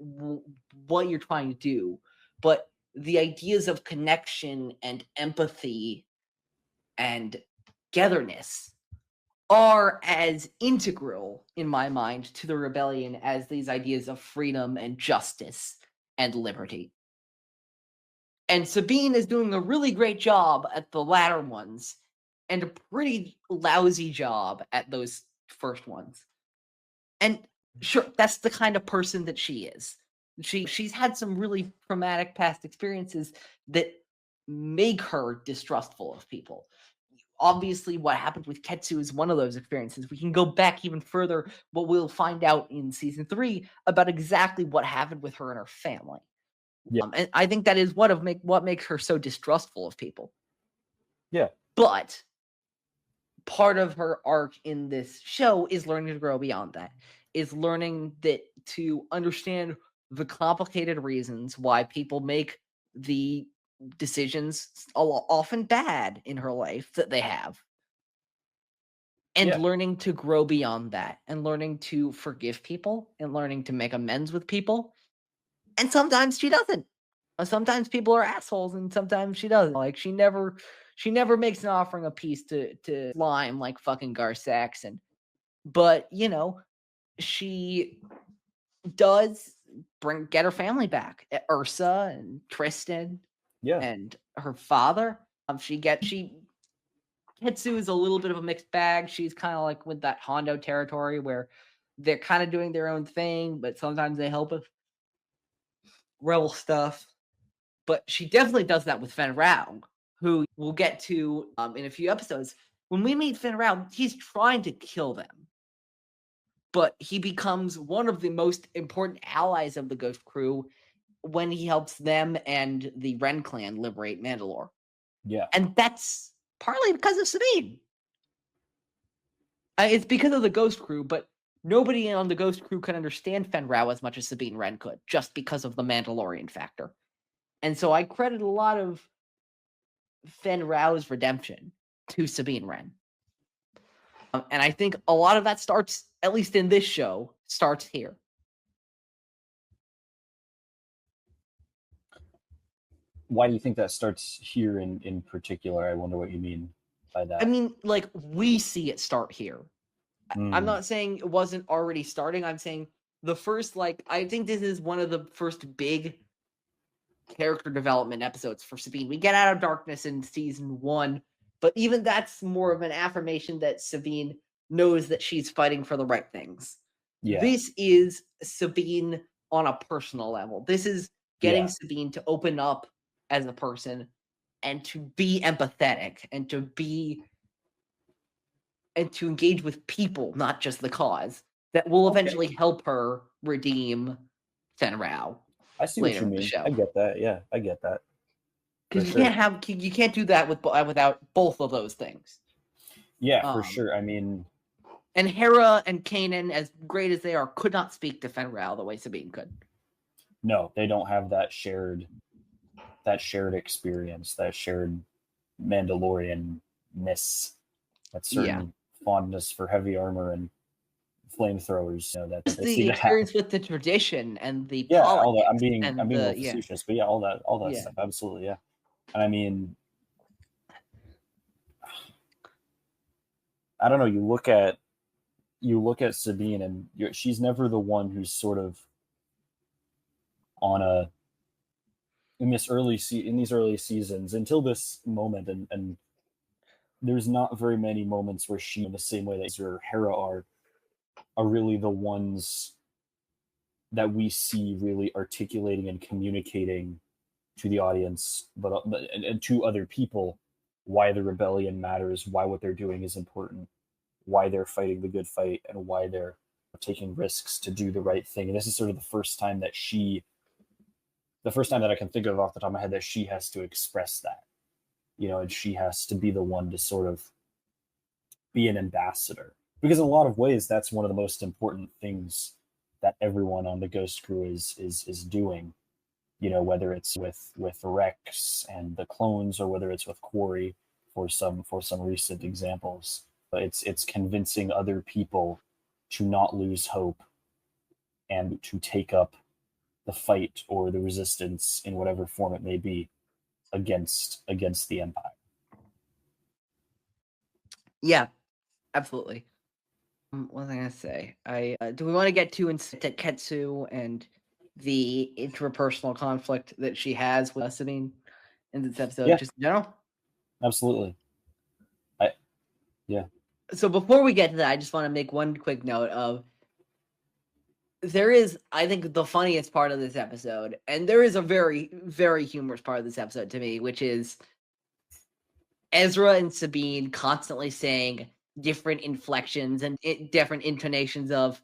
what you're trying to do, but the ideas of connection and empathy and togetherness are as integral in my mind to the rebellion as these ideas of freedom and justice and liberty. And Sabine is doing a really great job at the latter ones and a pretty lousy job at those first ones. And sure, that's the kind of person that she is. She's had some really traumatic past experiences that make her distrustful of people. Obviously, what happened with Ketsu is one of those experiences. We can go back even further, what we'll find out in season 3 about exactly what happened with her and her family. Yeah. And I think that is what makes her so distrustful of people. Yeah. But part of her arc in this show is learning to grow beyond that. Is learning that to understand the complicated reasons why people make the decisions often bad in her life that they have. And learning to grow beyond that, and learning to forgive people, and learning to make amends with people. And sometimes she doesn't. Sometimes people are assholes, and sometimes she doesn't. Like, she never makes an offering of peace to slime like fucking Gar Saxon. But, you know, she does get her family back. Ursa and Tristan. Yeah. And her father. Ketsu is a little bit of a mixed bag. She's kind of like with that Hondo territory where they're kind of doing their own thing, but sometimes they help with rebel stuff. But she definitely does that with Fen Rao, who we'll get to in a few episodes. When we meet Fen Rao, he's trying to kill them. But he becomes one of the most important allies of the Ghost Crew when he helps them and the Wren clan liberate Mandalore. Yeah. And that's partly because of Sabine. It's because of the Ghost Crew, but nobody on the Ghost Crew could understand Fen Rao as much as Sabine Wren could, just because of the Mandalorian factor. And so I credit a lot of Fen Rao's redemption to Sabine Wren. And I think a lot of that starts, at least in this show, starts here. Why do you think that starts here in particular? I wonder what you mean by that. I mean, like, we see it start here. I'm not saying it wasn't already starting. I'm saying the first, I think this is one of the first big character development episodes for Sabine. We get out of darkness in season 1, but even that's more of an affirmation that Sabine knows that she's fighting for the right things. Yeah. This is Sabine on a personal level. This is getting Sabine to open up as a person and to be empathetic and to engage with people, not just the cause, that will eventually help her redeem Fen Rao. I see what you mean. I get that. Yeah, I get that. Because you can't do that without both of those things. Yeah, for sure. I mean, and Hera and Kanan, as great as they are, could not speak to Fen Rao the way Sabine could. No, they don't have that shared experience, that shared Mandalorian-ness, that certain fondness for heavy armor and flamethrowers. You know, that the experience with the tradition and the all that. I'm being facetious, but all that stuff, absolutely, yeah. And I mean, I don't know. You look at you look at Sabine, and she's never the one who's sort of on a in these early seasons until this moment, and there's not very many moments where she, in the same way that Ezra or Hera are really the ones that we see really articulating and communicating to the audience, and to other people, why the rebellion matters, why what they're doing is important, why they're fighting the good fight, and why they're taking risks to do the right thing. And this is sort of the first time that I can think of off the top of my head that she has to express that, and she has to be the one to sort of be an ambassador, because in a lot of ways that's one of the most important things that everyone on the Ghost Crew is doing, whether it's with Rex and the clones, or whether it's with Quarrie for some recent examples. It's convincing other people to not lose hope and to take up the fight or the resistance in whatever form it may be against the Empire. Yeah, absolutely. What was I gonna say? Do we want to get to Ketsu and the interpersonal conflict that she has with Sabine in this episode? Yeah. Just in general? Absolutely. So before we get to that, I just want to make one quick note of there is, I think, the funniest part of this episode, and there is a very, very humorous part of this episode to me, which is Ezra and Sabine constantly saying different inflections and different intonations of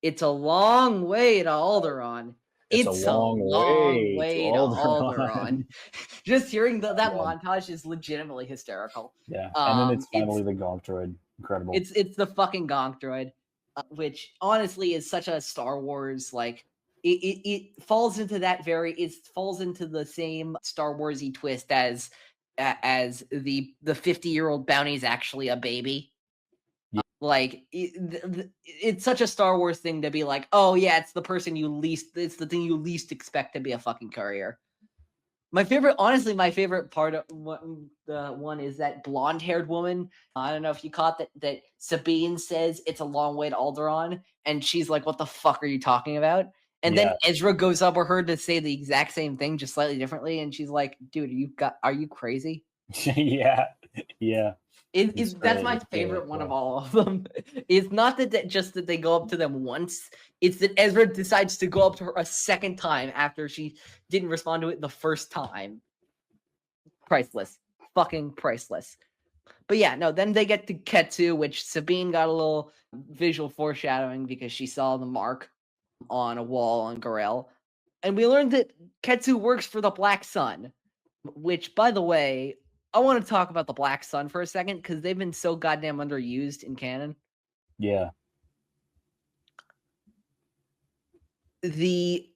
"It's a long way to Alderaan." It's a long way to Alderaan. Just hearing that montage is legitimately hysterical. Yeah, and then it's finally the Gonk droid. Incredible. It's the fucking Gonk droid, which honestly is such a Star Wars, like it falls into that it falls into the same Star Warsy twist as the 50-year-old bounty is actually a baby. Yeah. Like it's such a Star Wars thing to be like, oh yeah, it's the thing you least expect to be a fucking courier. My favorite part of the one is that blonde-haired woman. I don't know if you caught that Sabine says it's a long way to Alderaan, and she's like, "What the fuck are you talking about?" And then Ezra goes up with her to say the exact same thing, just slightly differently, and she's like, "Dude, are you crazy?" Yeah. That's my favorite one of all of them. It's not that just that they go up to them once. It's that Ezra decides to go up to her a second time after she didn't respond to it the first time. Priceless. Fucking priceless. But yeah, no, then they get to Ketsu, which Sabine got a little visual foreshadowing because she saw the mark on a wall on Garel. And we learned that Ketsu works for the Black Sun, which, by the way, I want to talk about the Black Sun for a second because they've been so goddamn underused in canon. Yeah. The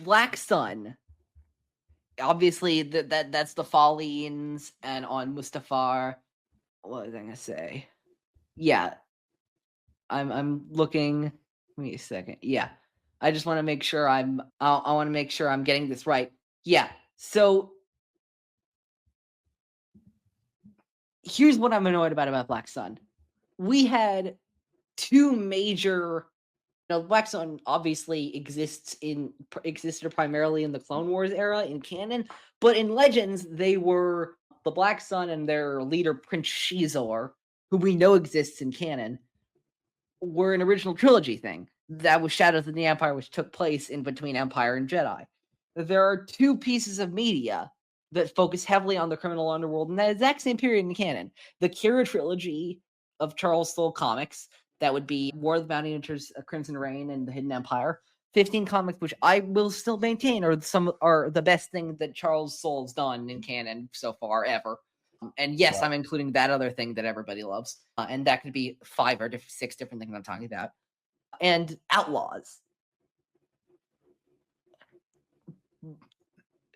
Black Sun, obviously, that's the Fallines and on Mustafar. What was I gonna say? Yeah, I'm looking. Give me a second. Yeah, I just want to make sure I want to make sure I'm getting this right. Yeah. So here's what I'm annoyed about Black Sun. We had two major. Black Sun obviously existed primarily in the Clone Wars era in canon, but in Legends they were the Black Sun and their leader Prince Shizor, who we know exists in canon, were an original trilogy thing that was Shadows of the Empire, which took place in between Empire and Jedi. There are two pieces of media that focus heavily on the criminal underworld in that exact same period in canon: the Kira trilogy of Charles Soule comics. That would be War of the Bounty Hunters, Crimson Reign, and the Hidden Empire. 15 comics, which I will still maintain are the best thing that Charles Soule's done in canon so far ever. And yes, I'm including that other thing that everybody loves. And that could be 5 or 6 different things I'm talking about. And Outlaws.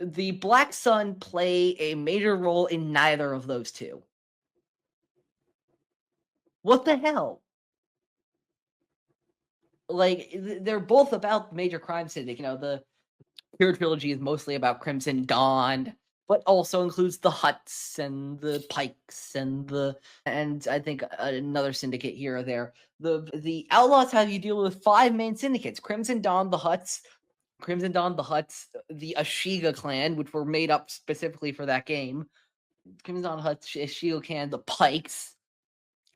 The Black Sun play a major role in neither of those two. What the hell? Like, they're both about major crime syndicate. The Kira trilogy is mostly about Crimson Dawn. but also includes the Hutts and the Pikes and I think another syndicate here or there. The Outlaws have you deal with 5 main syndicates: Crimson Dawn, the Hutts, the Ashiga clan, which were made up specifically for that game. Crimson Dawn, Hutts, Ashiga clan, the Pikes,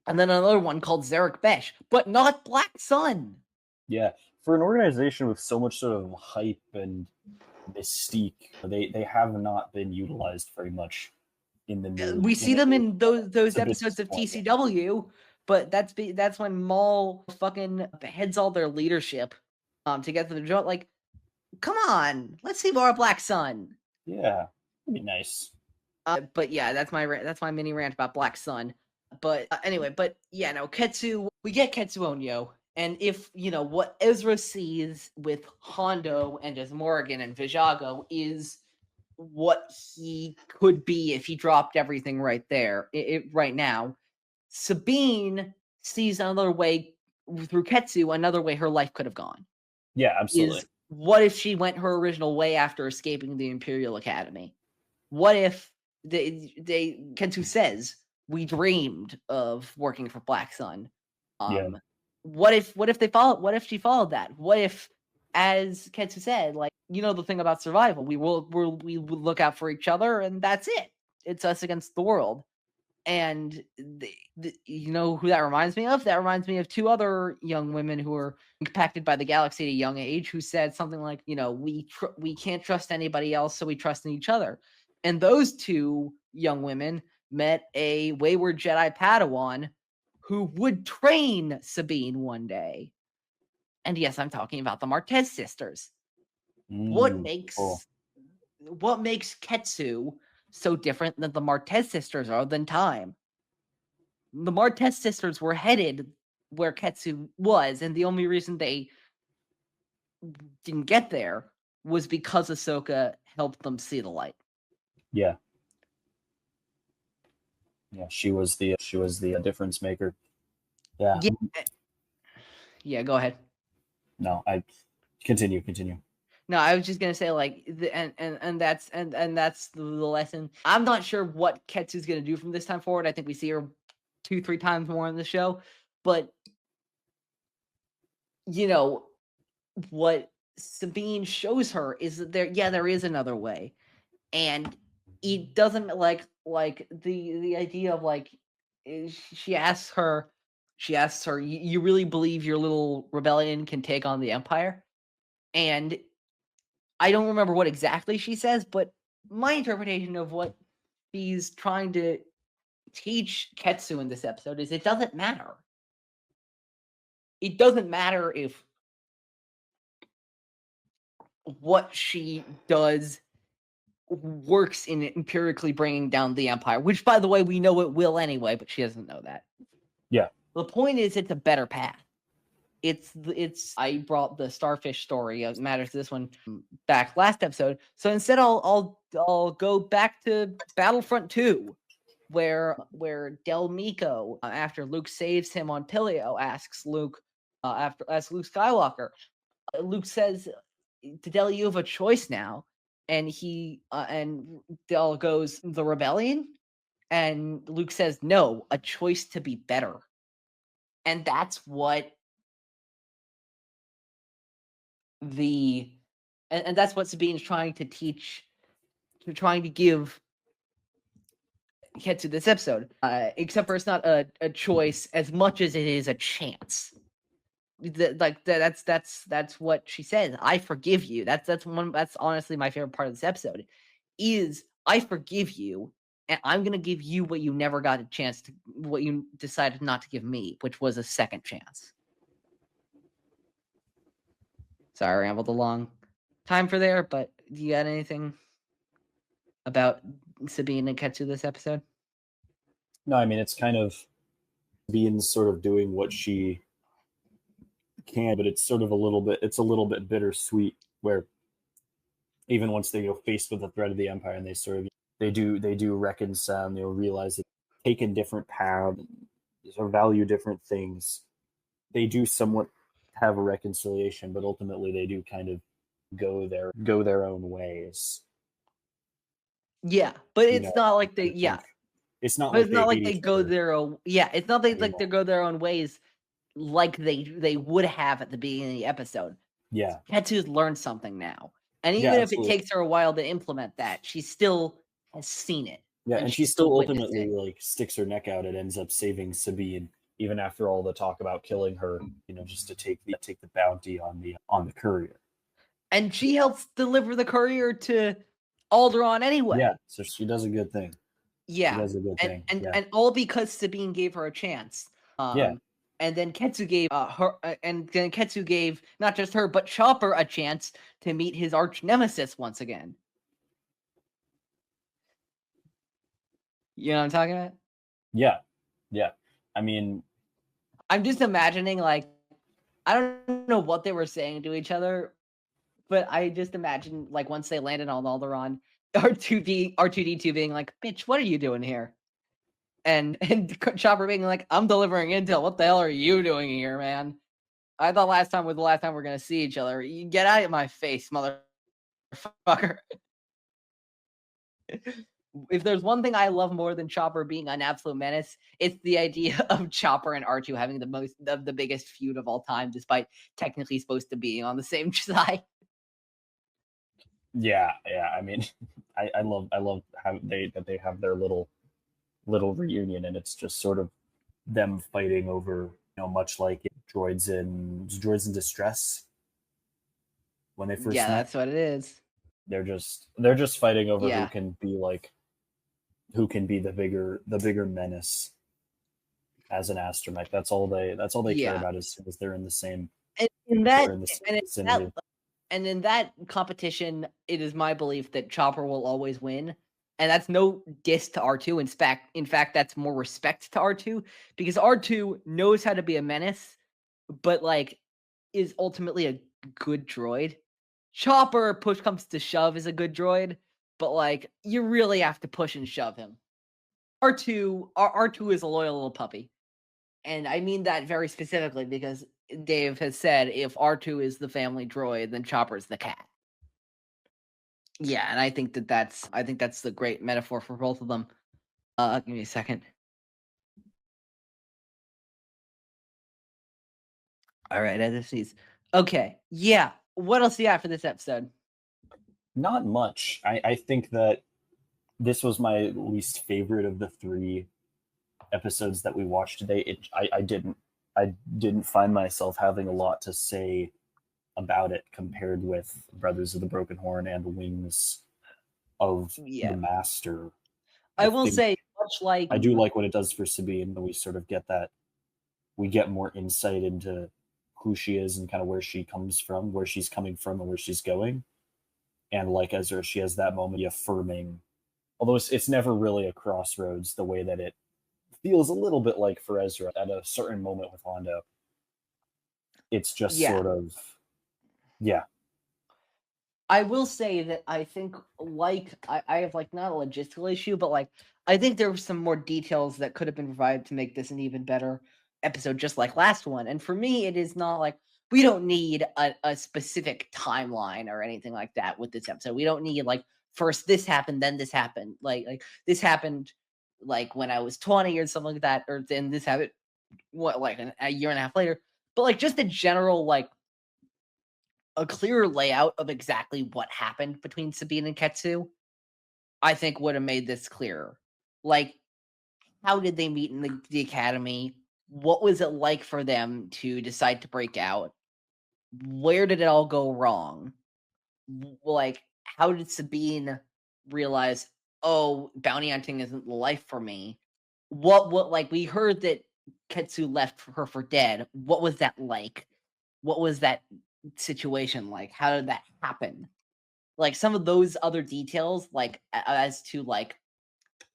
and then another one called Zarek Besh, but not Black Sun. Yeah, for an organization with so much sort of hype and mystique, they have not been utilized very much in the new. We see them in those a episodes of disappointment. TCW, but that's when Maul fucking heads all their leadership to get to the joint. Like, come on, let's see more Black Sun. Yeah, it'd be nice. But yeah, that's my mini rant about Black Sun. But anyway, but yeah, no, we get Ketsu Onyo, and if what Ezra sees with Hondo and as Morgan and Vizago is what he could be if he dropped everything right there, right now, Sabine sees another way through Ketsu, another way her life could have gone. Yeah, absolutely. What if she went her original way after escaping the Imperial Academy? What if Ketsu says, we dreamed of working for Black Sun? Yeah. What if she followed that? What if, as Ketsu said, like, the thing about survival, we will look out for each other, and that's it. It's us against the world. And you know who that reminds me of? That reminds me of 2 other young women who were impacted by the galaxy at a young age, who said something like, we can't trust anybody else, so we trust in each other. And those 2 young women met a wayward Jedi Padawan who would train Sabine one day. And yes, I'm talking about the Martez sisters. What makes Ketsu so different than the Martez sisters are than time? The Martez sisters were headed where Ketsu was, and the only reason they didn't get there was because Ahsoka helped them see the light. Yeah. Yeah, she was the difference maker. Yeah. Yeah, go ahead. No, I continue. No, I was just gonna say, like, and that's the lesson. I'm not sure what Ketsu's gonna do from this time forward. I think we see her 2-3 times more in the show, but what Sabine shows her is that there is another way, and it doesn't like the idea of like she asks her, you really believe your little rebellion can take on the Empire? And I don't remember what exactly she says, but my interpretation of what she's trying to teach Ketsu in this episode is it doesn't matter. It doesn't matter if what she does works in empirically bringing down the Empire, which, by the way, we know it will anyway, but she doesn't know that. Yeah. The point is, it's a better path. I brought the Starfish Story as matters to this one back last episode, so instead I'll go back to Battlefront 2, where Del Meeko, after Luke saves him on Pilio, asks Luke Skywalker. Luke says to Del, you have a choice now, and and Del goes, the rebellion, and Luke says, no, a choice to be better. And that's what and that's what Sabine's trying to teach, trying to give Ketsu this episode. Except for it's not a choice as much as it is a chance. That's what she says. I forgive you. That's honestly my favorite part of this episode. Is I forgive you, and I'm gonna give you what you never got a chance to, what you decided not to give me, which was a second chance. Sorry, I rambled a long time for there, but do you got anything about Sabine and Ketsu this episode? No, I mean, it's kind of being sort of doing what she can, but it's sort of a little bit bittersweet, where even once they go faced with the threat of the Empire, and they do reconcile, and they'll realize that they've taken different paths or value different things. They do somewhat have a reconciliation, but ultimately they do kind of go their own ways. Yeah, but You it's know, not like they. I Yeah, think it's not but like it's not like hate they each go other their own. Yeah, it's not like anymore. they go their own ways, like they would have at the beginning of the episode. Yeah, Ketsu's learned something now, and yeah, even if it absolutely. takes her a while to implement that, she still has seen it. Yeah, and she she's still witnessed ultimately it. like sticks her neck out and ends up saving Sabine, even after all the talk about killing her. You know, just to take the bounty on the courier. And she helps deliver the courier to Alderaan anyway. Yeah, so she does a good thing. She Yeah, does a good thing. and Yeah, and all because Sabine gave her a chance. Yeah. And then Ketsu gave her, and then Ketsu gave not just her but Chopper a chance to meet his arch nemesis once again. You know what I'm talking about? yeah, yeah. I mean, I'm just imagining, like, I don't know what they were saying to each other, but I just imagine, like, once they landed on Alderaan, R2D2 being like, "Bitch, what are you doing here?" And Chopper being like, "I'm delivering intel. What the hell are you doing here, man? I thought last time was the last time we're gonna see each other. You get out of my face, motherfucker." If there's one thing I love more than Chopper being an absolute menace, it's the idea of Chopper and R2 having the biggest feud of all time, despite technically supposed to be on the same side. yeah. I mean, I love how they have their little reunion, and it's just sort of them fighting over, much like droids in distress when they first Yeah, met. that's what it is. They're just fighting over Yeah. who can be the bigger menace as an astromech. That's all they care about as soon as they're in the same And in that, vicinity. and in that competition, it is my belief that Chopper will always win. And that's no diss to R2. In fact, that's more respect to R2, because R2 knows how to be a menace, but like is ultimately a good droid. Chopper, push comes to shove, is a good droid, but like you really have to push and shove him. R2 is a loyal little puppy. And I mean that very specifically because Dave has said if R2 is the family droid, then Chopper's the cat. Yeah, and I think that's the great metaphor for both of them. Give me a second. All right, NFCs. Okay, yeah. What else do you got for this episode? Not much. I think that this was my least favorite of the 3 episodes that we watched today. I didn't find myself having a lot to say about it compared with Brothers of the Broken Horn and Wings of the Master. I will say, much like I do like what it does for Sabine, we sort of get that, we get more insight into who she is and kind of where she comes from, where she's coming from, and where she's going. And like Ezra, she has that moment affirming, although it's never really a crossroads the way that it feels a little bit like for Ezra at a certain moment with Hondo. It's just sort of, yeah. I will say that I think, like, I have, like, not a logistical issue, but, like, I think there were some more details that could have been provided to make this an even better episode, just like last one. And for me, it is not like we don't need a specific timeline or anything like that with this episode. We don't need, like, first this happened, then this happened. Like this happened, like, when I was 20 or something like that, or then this happened, like, a year and a half later. But, like, just a general, like, a clearer layout of exactly what happened between Sabine and Ketsu, I think would have made this clearer. Like, how did they meet in the academy? What was it like for them to decide to break out? Where did it all go wrong? Like, how did Sabine realize, oh, bounty hunting isn't the life for me? What, like, we heard that Ketsu left her for dead. What was that like? What was that situation like? How did that happen? Like, some of those other details, like, as to, like,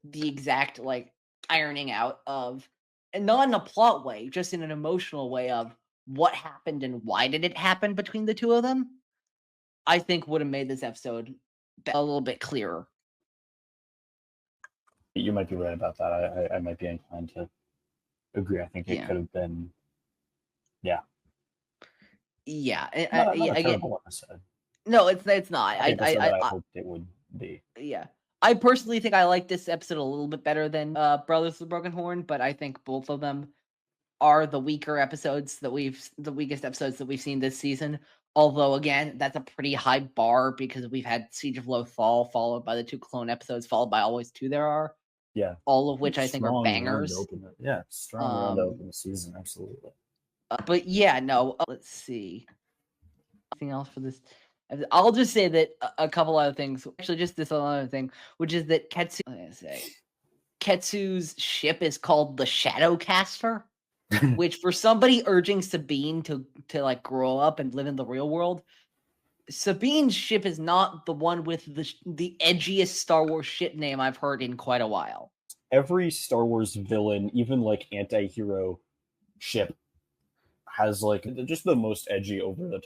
the exact, like, ironing out of, and not in a plot way, just in an emotional way of what happened and why did it happen between the two of them, I think would have made this episode a little bit clearer. You might be right about that. I might be inclined to agree. I think it could have been, Yeah. not a terrible episode. No, it's not. I hoped it would be. Yeah. I personally think I like this episode a little bit better than Brothers of the Broken Horn, but I think both of them are the weaker episodes the weakest episodes that we've seen this season. Although, again, that's a pretty high bar because we've had Siege of Lothal followed by the 2 clone episodes, followed by Always 2 There Are. Yeah. All of which I think are Strong bangers. round opener. Yeah, strong round to open the season, absolutely. But yeah, no, let's see. Anything else for this? I'll just say that a couple other things. Actually, just this other thing, which is that Ketsu's ship is called the Shadowcaster. Which for somebody urging Sabine to like grow up and live in the real world, Sabine's ship is not the one with the edgiest Star Wars ship name I've heard in quite a while. Every Star Wars villain, even like anti-hero ship, has like just the most edgy over the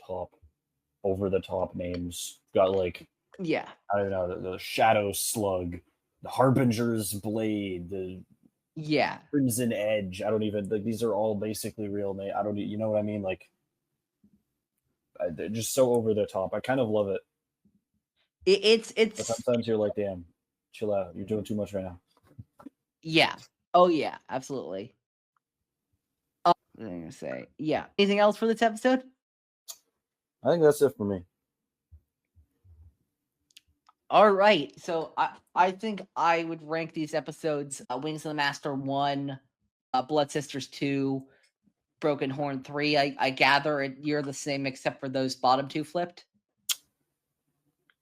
top names. Got like, yeah, I don't know, the Shadow Slug, the Harbinger's Blade, the Crimson Edge. I don't even like, these are all basically real names. I don't, you know what I mean? Like, they're just so over the top. I kind of love it. It's but sometimes you're like, damn, chill out. You're doing too much right now. Yeah. Oh yeah, absolutely. What was I gonna say? Yeah. Anything else for this episode? I think that's it for me. All right. So I think I would rank these episodes: Wings of the Master 1, Blood Sisters 2, Broken Horn 3. I gather you're the same except for those bottom 2 flipped.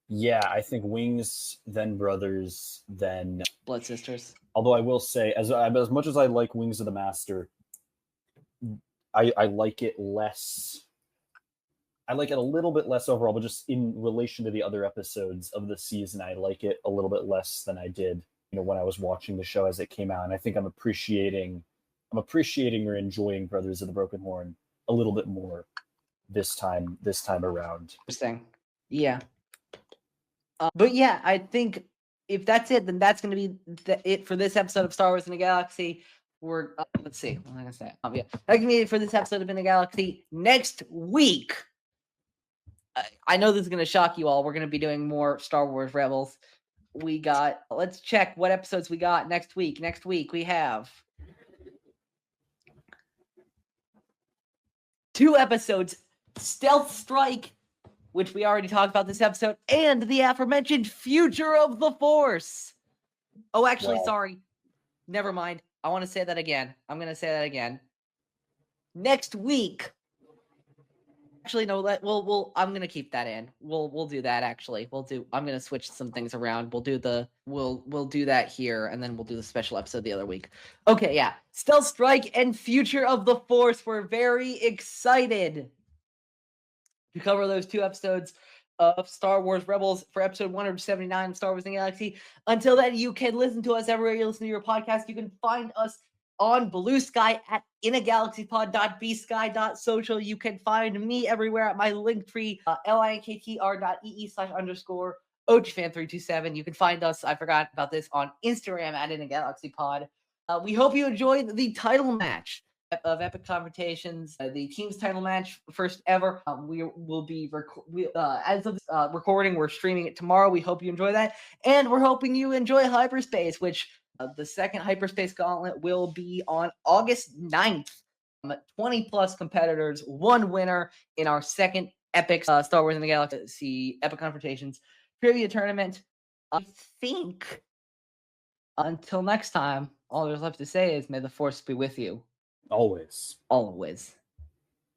Yeah, I think Wings, then Brothers, then Blood Sisters. Although I will say, as much as I like Wings of the Master, I like it less. I like it a little bit less overall, but just in relation to the other episodes of the season, I like it a little bit less than I did, when I was watching the show as it came out. And I think I'm appreciating or enjoying Brothers of the Broken Horn a little bit more this time around. Interesting. Yeah. But yeah, I think if that's it, then that's going to be it for this episode of Star Wars in the Galaxy. We're let's see. What am I going to say? Yeah, that's going to be it for this episode of In the Galaxy. Next week, I know this is going to shock you all. We're going to be doing more Star Wars Rebels. Let's check what episodes we got next week. Next week we have 2 episodes: Stealth Strike, which we already talked about this episode, and the aforementioned Future of the Force. Oh, actually, sorry. Never mind. I want to say that again. I'm going to say that again. Next week. Actually, no, I'm going to keep that in. We'll do that, actually. I'm going to switch some things around. We'll do that here, and then we'll do the special episode the other week. Okay, yeah. Stealth Strike and Future of the Force. We're very excited to cover those 2 episodes of Star Wars Rebels for episode 179 of Star Wars in the Galaxy. Until then, you can listen to us everywhere you listen to your podcast. You can find us on Blue Sky at inagalaxypod.bsky.social. You can find me everywhere at my Linktree, linktr.ee/_OGFan327. You can find us, I forgot about this, on Instagram at inagalaxypod. We hope you enjoyed the title match of Epic Confrontations, the team's title match, first ever. We will be as of recording, we're streaming it tomorrow. We hope you enjoy that, and we're hoping you enjoy Hyperspace, which the second Hyperspace Gauntlet will be on August 9th. 20 plus competitors, 1 winner in our second Epic Star Wars in the Galaxy Epic Confrontations trivia tournament. I think until next time, all there's left to say is may the Force be with you. Always. Always.